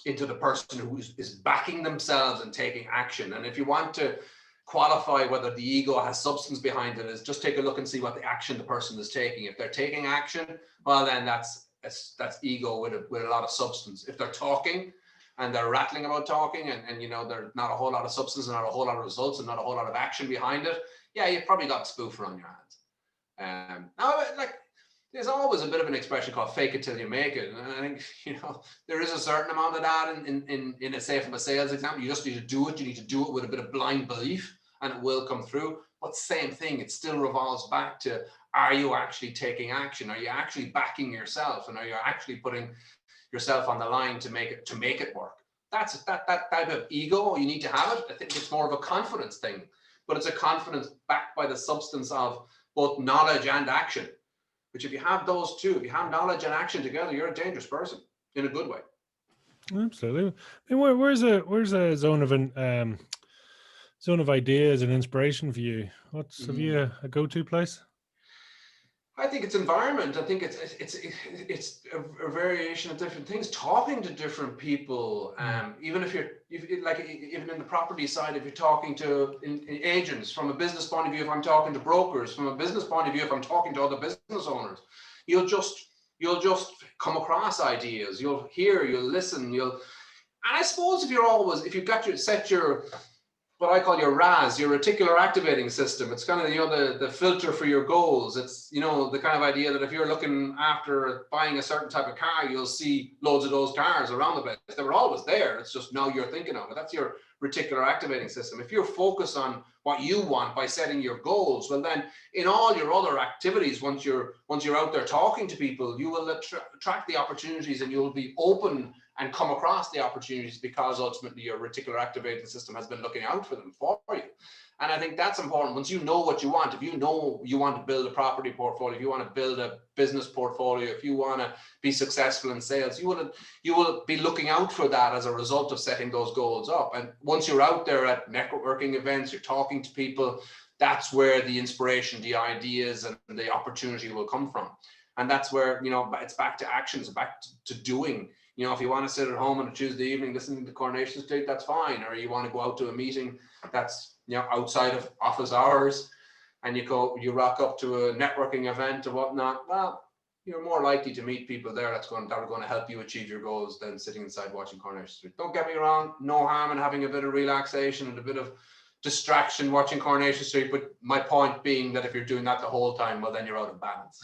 into the person who is backing themselves and taking action. And if you want to qualify whether the ego has substance behind it, is just take a look and see what the action the person is taking. If they're taking action, well, then that's ego with a lot of substance. If they're talking and they're rattling about talking and there's not a whole lot of substance and not a whole lot of results and not a whole lot of action behind it, yeah, you've probably got a spoofer on your hands. Now, like, there's always a bit of an expression called "fake it till you make it," and I think there is a certain amount of that in a, say, from a sales example. You just need to do it. You need to do it with a bit of blind belief, and it will come through. But same thing, it still revolves back to: are you actually taking action? Are you actually backing yourself, and are you actually putting yourself on the line to make it work? That's that type of ego. You need to have it. I think it's more of a confidence thing, but it's a confidence backed by the substance of both knowledge and action. Which, if you have those two, if you have knowledge and action together, you're a dangerous person in a good way. Absolutely. I mean, where's a zone of ideas and inspiration for you? Have you a go-to place? I think it's environment. I think it's a variation of different things. Talking to different people, even if even in the property side, if you're talking to agents, from a business point of view, if I'm talking to brokers, from a business point of view, if I'm talking to other business owners, you'll just come across ideas. You'll hear, you'll listen, and I suppose if you've got your what I call your RAS, your reticular activating system. It's kind of, the filter for your goals. It's, the kind of idea that if you're looking after buying a certain type of car, you'll see loads of those cars around the place. They were always there. It's just now you're thinking of it. That's your reticular activating system. If you're focused on what you want by setting your goals, well, then in all your other activities, once you're out there talking to people, you will attract the opportunities, and you'll be open and come across the opportunities, because ultimately your reticular activating system has been looking out for them for you. And I think that's important. Once you know what you want, if you know you want to build a property portfolio, if you want to build a business portfolio, if you want to be successful in sales, you will be looking out for that as a result of setting those goals up. And once you're out there at networking events, you're talking to people, that's where the inspiration, the ideas, and the opportunity will come from. And that's where, it's back to action, it's back to doing. If you want to sit at home on a Tuesday evening listening to Coronation Street, that's fine. Or you want to go out to a meeting that's, outside of office hours, and you rock up to a networking event or whatnot, well, you're more likely to meet people there that are going to help you achieve your goals than sitting inside watching Coronation Street. Don't get me wrong, no harm in having a bit of relaxation and a bit of distraction watching Coronation Street, but my point being that if you're doing that the whole time, well, then you're out of balance.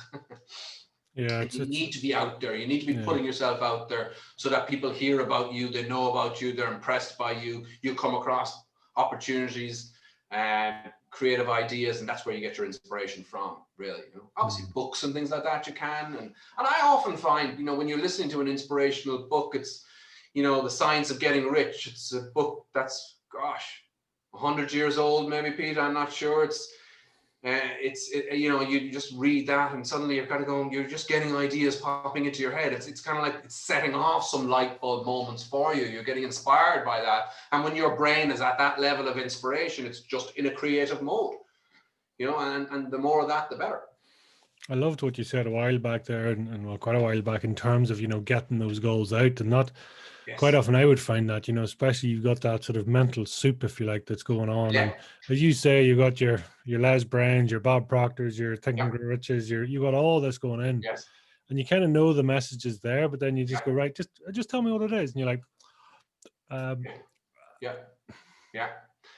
Yeah, you need to be out there. You need to be putting yourself out there so that people hear about you, they know about you, they're impressed by you, you come across opportunities and creative ideas, and that's where you get your inspiration from, really. Obviously books and things like that you can, and I often find, when you're listening to an inspirational book, it's, The Science of Getting Rich. It's a book that's, 100 years old, maybe, Pete, I'm not sure. You just read that and suddenly you're kind of going, you're just getting ideas popping into your head. It's kind of like it's setting off some light bulb moments for you. You're getting inspired by that. And when your brain is at that level of inspiration, it's just in a creative mode, and the more of that, the better. I loved what you said a while back there, and quite a while back, in terms of, getting those goals out, and not quite often I would find that, especially you've got that sort of mental soup, if you like, that's going on. Yeah. And as you say, you got your Les Browns, your Bob Proctors, your Think and Grow Riches, you got all this going in. Yes. And you kind of know the message is there, but then you just go, right, just tell me what it is. And you're like,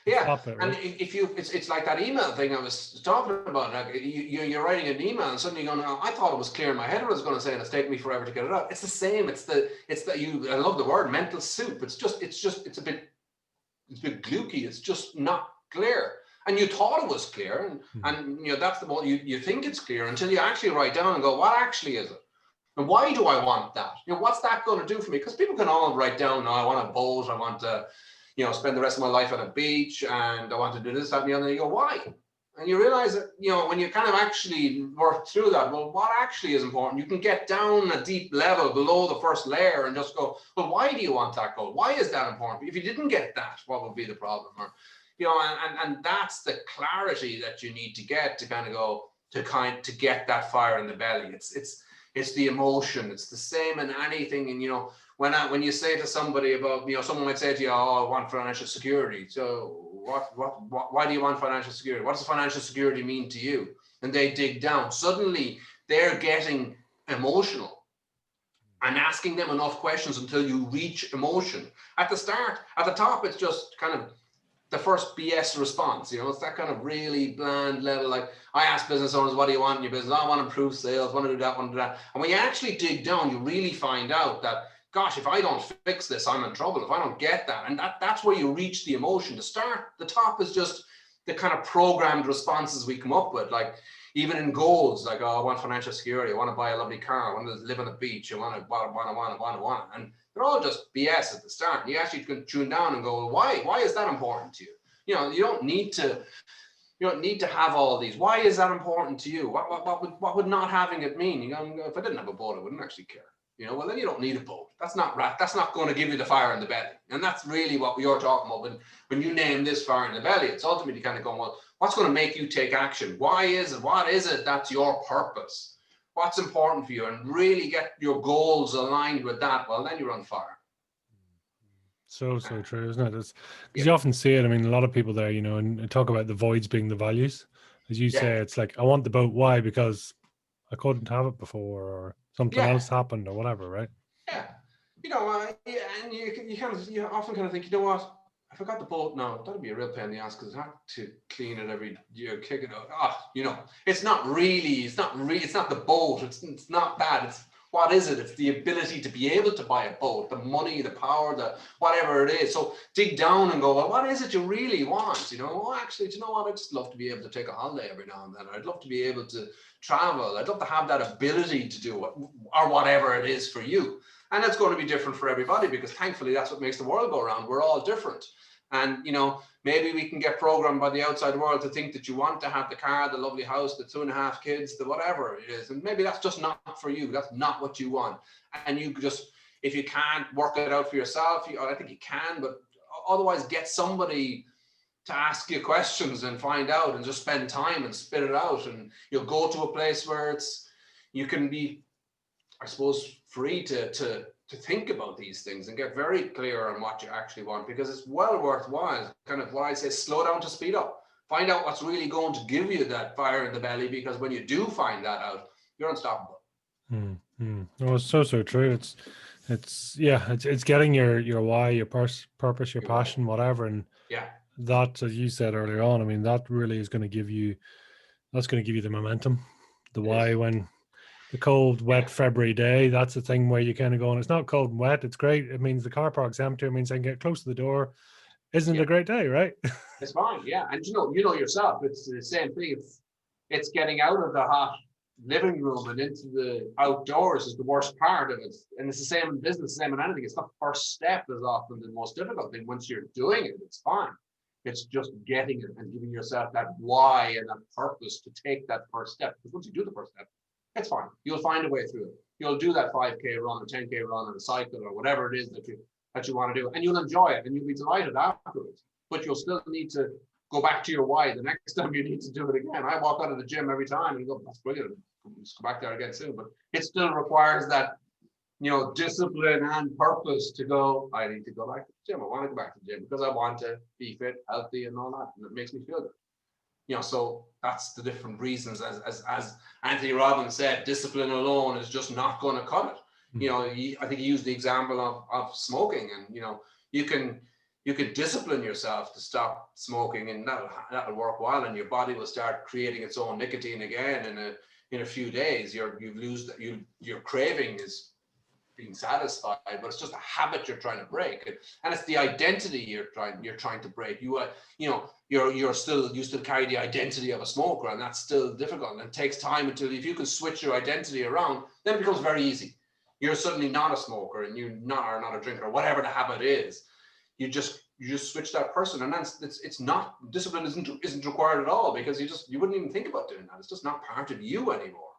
Yeah, stop it, and right? if it's like that email thing I was talking about. Like you're writing an email and suddenly you're going, I thought it was clear in my head what I was going to say, and it's taken me forever to get it out. It's the same. I love the word mental soup. It's a bit gluky. It's just not clear. And you thought it was clear, and that's the one you think it's clear until you actually write down and go, what actually is it? And why do I want that? What's that going to do for me? Because people can all write down, I want a boat, I want to spend the rest of my life on a beach, and I want to do this, that, and the other. And you go, why? And you realize that, when you kind of actually work through that, well, what actually is important? You can get down a deep level below the first layer and just go, well, why do you want that goal? Why is that important? If you didn't get that, what would be the problem? Or, and that's the clarity that you need to get to kind of go to get that fire in the belly. It's the emotion. It's the same in anything. And, when you say to somebody about, someone might say to you, oh, I want financial security. So why do you want financial security? What does financial security mean to you? And they dig down. Suddenly they're getting emotional and asking them enough questions until you reach emotion. At the top, it's just kind of the first BS response. It's that kind of really bland level. Like, I ask business owners, what do you want in your business? I want to improve sales, want to do that, want to do that. And when you actually dig down, you really find out that, gosh, if I don't fix this, I'm in trouble. If I don't get that. And that's where you reach the emotion. The top is just the kind of programmed responses we come up with. Like, even in goals, like, oh, I want financial security. I want to buy a lovely car. I want to live on the beach. I want to. And they're all just BS at the start. You actually can tune down and go, well, why is that important to you? You don't need to have all these. Why is that important to you? What would not having it mean? If I didn't have a boat, I wouldn't actually care. Well, then you don't need a boat. That's not going to give you the fire in the belly. And that's really what you're talking about when you name this fire in the belly. It's ultimately kind of going, well, what's going to make you take action? What is it that's your purpose? What's important for you? And really get your goals aligned with that. Well, then you're on fire. So true, isn't it? Because you often see it. I mean, a lot of people there, and talk about the voids being the values. As you say, it's like, I want the boat. Why? Because I couldn't have it before, or something else happened, or whatever, right? Yeah. And you often kind of think, what? If I got the boat now, that'd be a real pain in the ass because I have to clean it every year, kick it out. It's not the boat. It's not that. It's what is it? It's the ability to be able to buy a boat, the money, the power, the whatever it is. So dig down and go, well, what is it you really want? Actually, do you know what? I'd just love to be able to take a holiday every now and then. I'd love to be able to travel. I'd love to have that ability to do it, or whatever it is for you. And it's going to be different for everybody because thankfully that's what makes the world go around. We're all different. And, maybe we can get programmed by the outside world to think that you want to have the car, the lovely house, the 2.5 kids, the whatever it is. And maybe that's just not for you. That's not what you want. And you just, if you can't work it out for yourself, I think you can, but otherwise get somebody to ask you questions and find out and just spend time and spit it out. And you'll go to a place where you can be, I suppose, free to think about these things and get very clear on what you actually want, because it's well worthwhile. Kind of what I say, slow down to speed up. Find out what's really going to give you that fire in the belly, because when you do find that out, you're unstoppable. No, it's so true. It's getting your why, your purpose, your passion, whatever, and that, as you said earlier on, I mean, that really is going to give you the momentum, the why. When the cold, wet February day, that's the thing where you kind of go, and it's not cold and wet, it's great. It means the car park's empty. It means I can get close to the door. Isn't it a great day, right? It's fine, yeah. And you know yourself, it's the same thing. It's getting out of the hot living room and into the outdoors is the worst part of it. And it's the same in business, the same in anything. It's the first step is often the most difficult thing. Once you're doing it, it's fine. It's just getting it and giving yourself that why and that purpose to take that first step. Because once you do the first step, it's fine. You'll find a way through it. You'll do that 5K run or 10K run or a cycle or whatever it is that you want to do, and you'll enjoy it and you'll be delighted afterwards. But you'll still need to go back to your why the next time you need to do it again. I walk out of the gym every time and go, that's brilliant. Let's go back there again soon. But it still requires that, discipline and purpose to go, I need to go back to the gym. I want to go back to the gym because I want to be fit, healthy, and all that. And it makes me feel good. So that's the different reasons. As Anthony Robbins said, discipline alone is just not going to cut it. I think he used the example of smoking, and you can discipline yourself to stop smoking, and that'll work well, and your body will start creating its own nicotine again in a few days. Your craving is being satisfied, but it's just a habit you're trying to break, and it's the identity you're trying to break. You still carry the identity of a smoker, and that's still difficult, and it takes time until, if you can switch your identity around, then it becomes very easy. You're suddenly not a smoker, and are not a drinker, or whatever the habit is. You're you just switch that person, and then it's not, discipline isn't required at all, because you wouldn't even think about doing that. It's just not part of you anymore.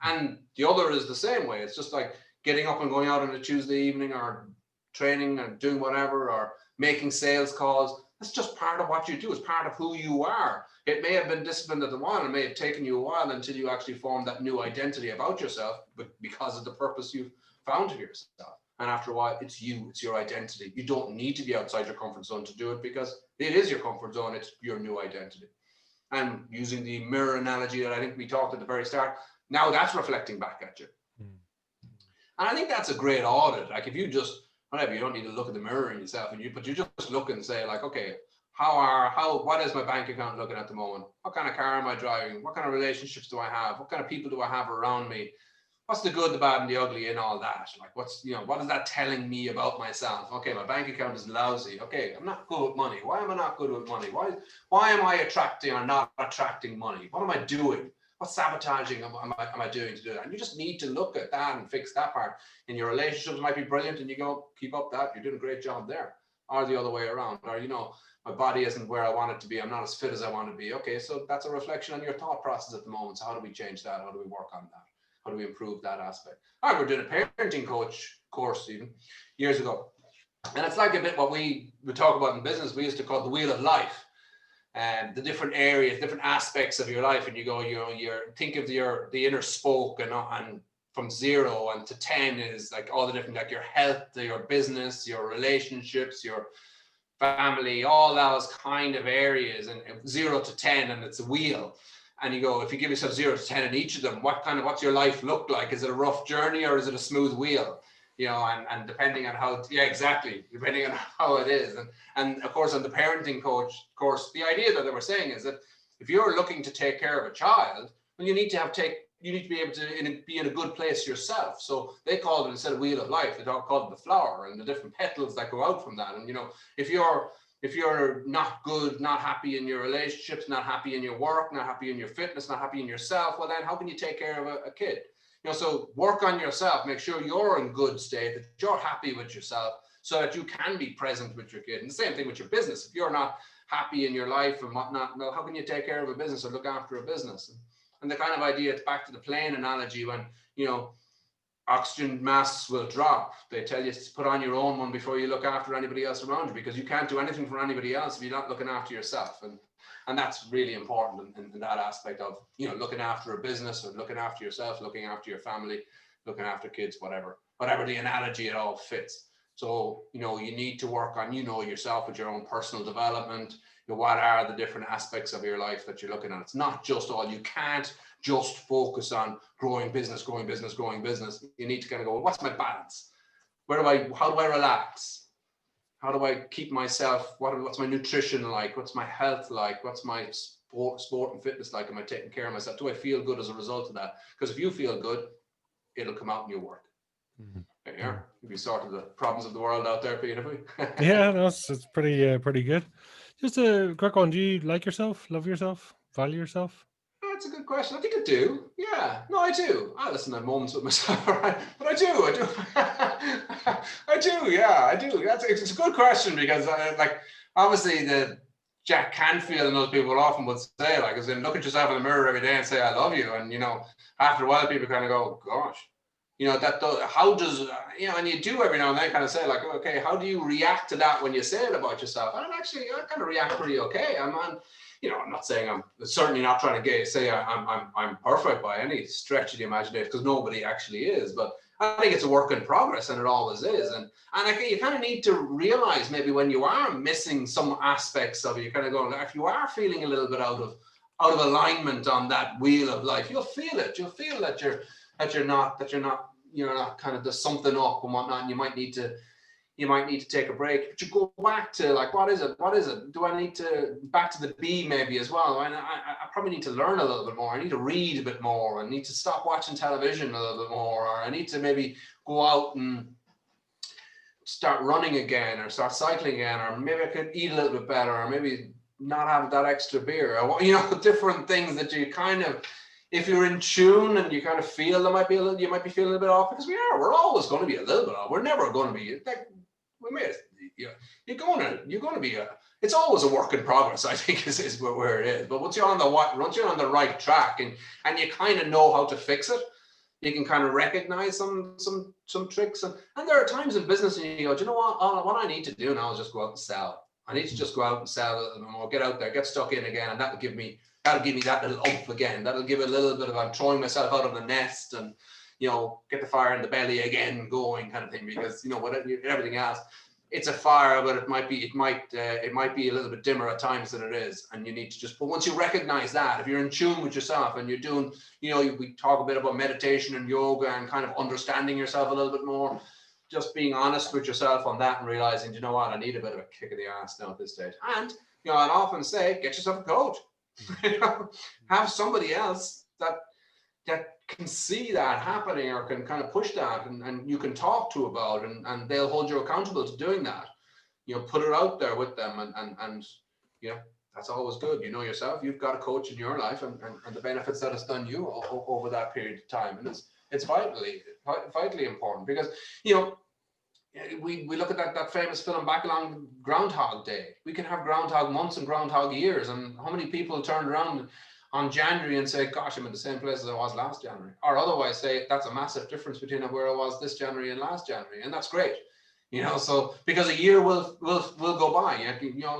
And the other is the same way. It's just like getting up and going out on a Tuesday evening, or training and doing whatever, or making sales calls. That's just part of what you do. It's part of who you are. It may have been disciplined at the while, and may have taken you a while until you actually form that new identity about yourself, but because of the purpose you've found for yourself. And after a while, it's you, it's your identity. You don't need to be outside your comfort zone to do it, because it is your comfort zone. It's your new identity. And using the mirror analogy that I think we talked at the very start, now that's reflecting back at you. And I think that's a great audit. Like, if you just, whatever, you don't need to look at the mirror in yourself, but you just look and say, like, okay, what is my bank account looking at the moment? What kind of car am I driving? What kind of relationships do I have? What kind of people do I have around me? What's the good, the bad, and the ugly in all that? Like, what is that telling me about myself? Okay, my bank account is lousy. Okay, I'm not good with money. Why am I not good with money? Why am I attracting or not attracting money? What am I doing? What sabotaging am I doing to do that? And you just need to look at that and fix that part. In your relationships might be brilliant, and you go, keep up that, you're doing a great job there. Or the other way around. Or, my body isn't where I want it to be. I'm not as fit as I want to be. Okay, so that's a reflection on your thought process at the moment. So how do we change that? How do we work on that? How do we improve that aspect? I remember doing a parenting coach course even years ago. And it's like a bit what we would talk about in business. We used to call it the wheel of life. And the different areas, different aspects of your life, and you go, think of the inner spoke, and from 0 and to 10 is like all the different, like your health, your business, your relationships, your family, all those kind of areas, and 0 to 10, and it's a wheel. And you go, if you give yourself 0 to 10 in each of them, what's your life look like? Is it a rough journey, or is it a smooth wheel? And depending on how, depending on how it is. And of course, on the parenting coach course, the idea that they were saying is that if you're looking to take care of a child, well, you need to be able to be in a good place yourself. So they called it, instead of wheel of life, they called it the flower, and the different petals that go out from that. And if you're not good, not happy in your relationships, not happy in your work, not happy in your fitness, not happy in yourself, well, then how can you take care of a kid? So work on yourself, make sure you're in good state, that you're happy with yourself, so that you can be present with your kid. And the same thing with your business. If you're not happy in your life and whatnot, well, how can you take care of a business or look after a business? And the kind of idea, it's back to the plane analogy, when, oxygen masks will drop. They tell you to put on your own one before you look after anybody else around you, because you can't do anything for anybody else if you're not looking after yourself. And that's really important in that aspect of, looking after a business, or looking after yourself, looking after your family, looking after kids, whatever the analogy, it all fits. So, you need to work on, yourself with your own personal development. What are the different aspects of your life that you're looking at? It's not just all, you can't just focus on growing business. You need to kind of go, well, what's my balance? How do I relax? How do I keep myself, what's my nutrition like? What's my health like? What's my sport and fitness like? Am I taking care of myself? Do I feel good as a result of that? Because if you feel good, it'll come out in your work. Yeah, we sorted the problems of the world out there for you. Yeah, it's pretty good. Just a quick one. Do you like yourself, love yourself, value yourself? That's a good question. I think I do. Yeah, no, I do. I listen to moments with myself, right? But I do. I do. Yeah, I do. It's a good question, because obviously the Jack Canfield and those people often would say, like, as in, look at yourself in the mirror every day and say, I love you. And, after a while, people kind of go, gosh, how does, and you do every now and then kind of say, like, okay, how do you react to that when you say it about yourself? And I kind of react pretty okay. I'm not saying, I'm certainly not trying to say I'm perfect by any stretch of the imagination, because nobody actually is. But I think it's a work in progress, and it always is. And you kind of need to realize, maybe when you are missing some aspects of it, you're kind of going, if you are feeling a little bit out of alignment on that wheel of life, you'll feel it. You'll feel that you're not kind of, there's something up and whatnot, and you might need to take a break. But you go back to, like, what is it? Do I need to, back to the B maybe as well? And I probably need to learn a little bit more. I need to read a bit more. I need to stop watching television a little bit more, or I need to maybe go out and start running again, or start cycling again, or maybe I could eat a little bit better, or maybe not have that extra beer, or, different things that you kind of, if you're in tune and you kind of feel you might be feeling a bit off, because we're always going to be a little bit off. We're never going to be, like, we may you're going to be it's always a work in progress, I think, is where it is. But once you're on the right track and you kind of know how to fix it, you can kind of recognize some tricks. And there are times in business and you go, do you know what I need to do now is just go out and sell. I need to just go out and sell a little more, get out there, get stuck in again, and that'll give me that little oomph again. That'll give it a little bit of, I'm throwing myself out of the nest and, get the fire in the belly again going, kind of thing. Because everything else, it's a fire, but it might be a little bit dimmer at times than it is, and you need to but once you recognize that, if you're in tune with yourself and you're doing, we talk a bit about meditation and yoga and kind of understanding yourself a little bit more, just being honest with yourself on that and realizing, you know what, I need a bit of a kick in the ass now at this stage. And I'd often say, get yourself a coach. Have somebody else that can see that happening or can kind of push that and you can talk to about and they'll hold you accountable to doing that. Put it out there with them and that's always good. Yourself, you've got a coach in your life and the benefits that it's done you over that period of time. And it's vitally important because, we look at that famous film back along Groundhog Day. We can have Groundhog months and Groundhog years, and how many people turned around on January and say, gosh, I'm in the same place as I was last January, or otherwise say that's a massive difference between where I was this January and last January, and that's great. So because a year will go by,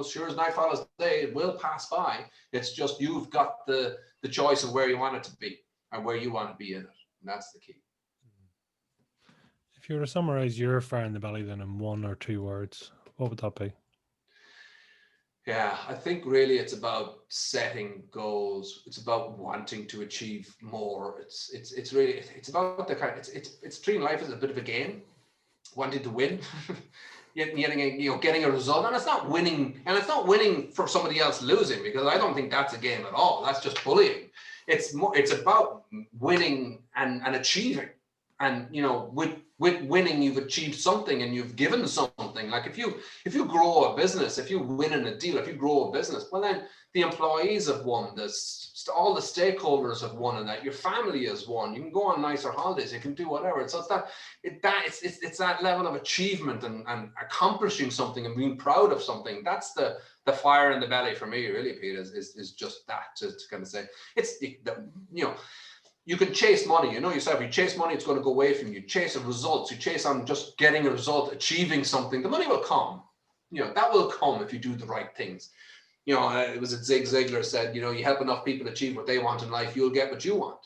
sure as night follows day, it will pass by. It's just you've got the choice of where you want it to be and where you want to be in it, and that's the key. If you were to summarize your fire in the belly then in 1 or 2 words, what would that be? Yeah, I think really it's about setting goals. It's about wanting to achieve more. It's really about the kind. It's treating life as a bit of a game, wanting to win, getting a result. And it's not winning for somebody else losing, because I don't think that's a game at all. That's just bullying. It's about winning and achieving. And with winning, you've achieved something and you've given something. Like if you grow a business, if you win in a deal, if you grow a business, well then the employees have won this, all the stakeholders have won in that, your family has won. You can go on nicer holidays, you can do whatever. So it's that level of achievement and accomplishing something and being proud of something. That's the fire in the belly for me, really, Pete, is just that, to kind of say you can chase money, yourself. You chase money, it's going to go away from you. Chase results. You chase on just getting a result, achieving something. The money will come. That will come if you do the right things. It was Zig Ziglar said, you help enough people achieve what they want in life, you'll get what you want.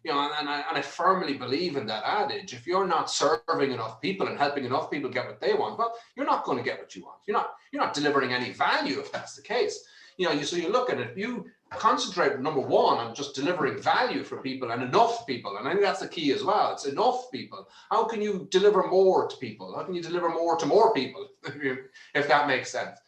And I firmly believe in that adage. If you're not serving enough people and helping enough people get what they want, well, you're not going to get what you want. You're not delivering any value if that's the case. So you look at it, you concentrate, number one, on just delivering value for people and enough people. And I think that's the key as well. It's enough people. How can you deliver more to people? How can you deliver more to more people, if that makes sense?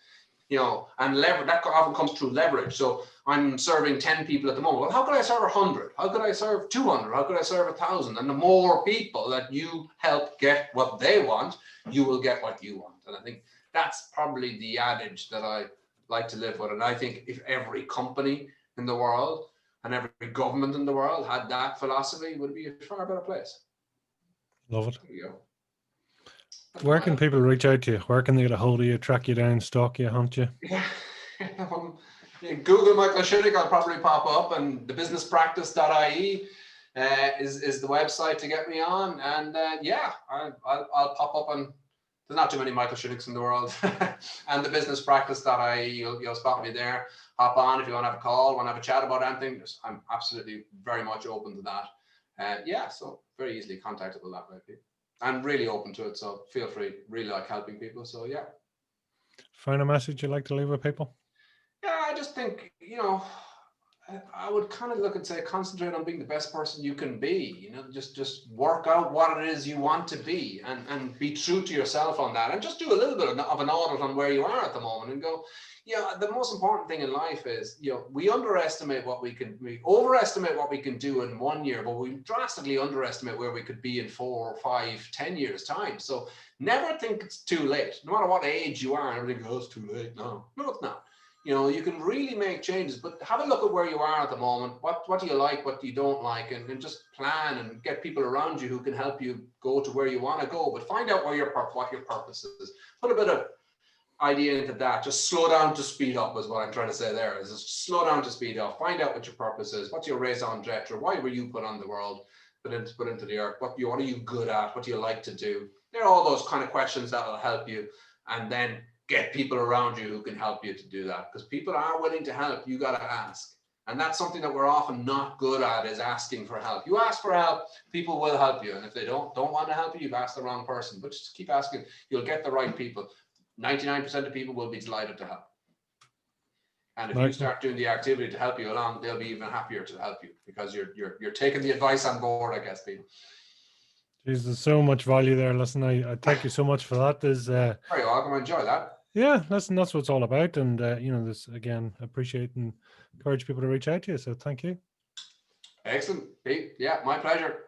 And leverage, that often comes through leverage. So I'm serving 10 people at the moment. Well, how could I serve 100? How could I serve 200? How could I serve 1,000? And the more people that you help get what they want, you will get what you want. And I think that's probably the adage that I like to live with. And I think if every company in the world and every government in the world had that philosophy, it would be a far better place. Love it. There you go. Where can people reach out to you? Where can they get a hold of you, track you down, stalk you, hunt you? Yeah. Google Michael Shinnick, I'll probably pop up, and thebusinesspractice.ie is the website to get me on. And I'll pop up on. There's not too many Michael Shinnicks in the world. And thebusinesspractice.ie, you'll spot me there. Hop on if you want to have a call, want to have a chat about anything. I'm absolutely very much open to that. So very easily contactable that way. I'm really open to it, so feel free. Really like helping people, so yeah. Final message you'd like to leave with people? Yeah, I just think, I would kind of look and say, concentrate on being the best person you can be. Just work out what it is you want to be and be true to yourself on that. And just do a little bit of an audit on where you are at the moment and go, the most important thing in life is, we overestimate what we can do in 1 year, but we drastically underestimate where we could be in 4, 5, 10 years time. So never think it's too late, no matter what age you are. Everything goes too late. No, it's not. You can really make changes, but have a look at where you are at the moment. What do you like? What do you don't like? And just plan and get people around you who can help you go to where you want to go. But find out what your purpose is. Put a bit of idea into that. Just slow down to speed up is what I'm trying to say there. Is just slow down to speed up. Find out what your purpose is. What's your raison d'etre? Why were you put on the world? Put into the earth? What are you good at? What do you like to do? They're all those kind of questions that will help you. And then get people around you who can help you to do that. Because people are willing to help. You got to ask. And that's something that we're often not good at, is asking for help. You ask for help, people will help you. And if they don't want to help you, you've asked the wrong person. But just keep asking. You'll get the right people. 99% of people will be delighted to help. And if you start doing the activity to help you along, they'll be even happier to help you, because you're taking the advice on board, I guess, people. Jeez, there's so much value there. Listen, I thank you so much for that. There's very welcome. I enjoy that. Yeah, listen, that's what it's all about. And this, again, appreciate and encourage people to reach out to you. So thank you. Excellent, Pete. Yeah, my pleasure.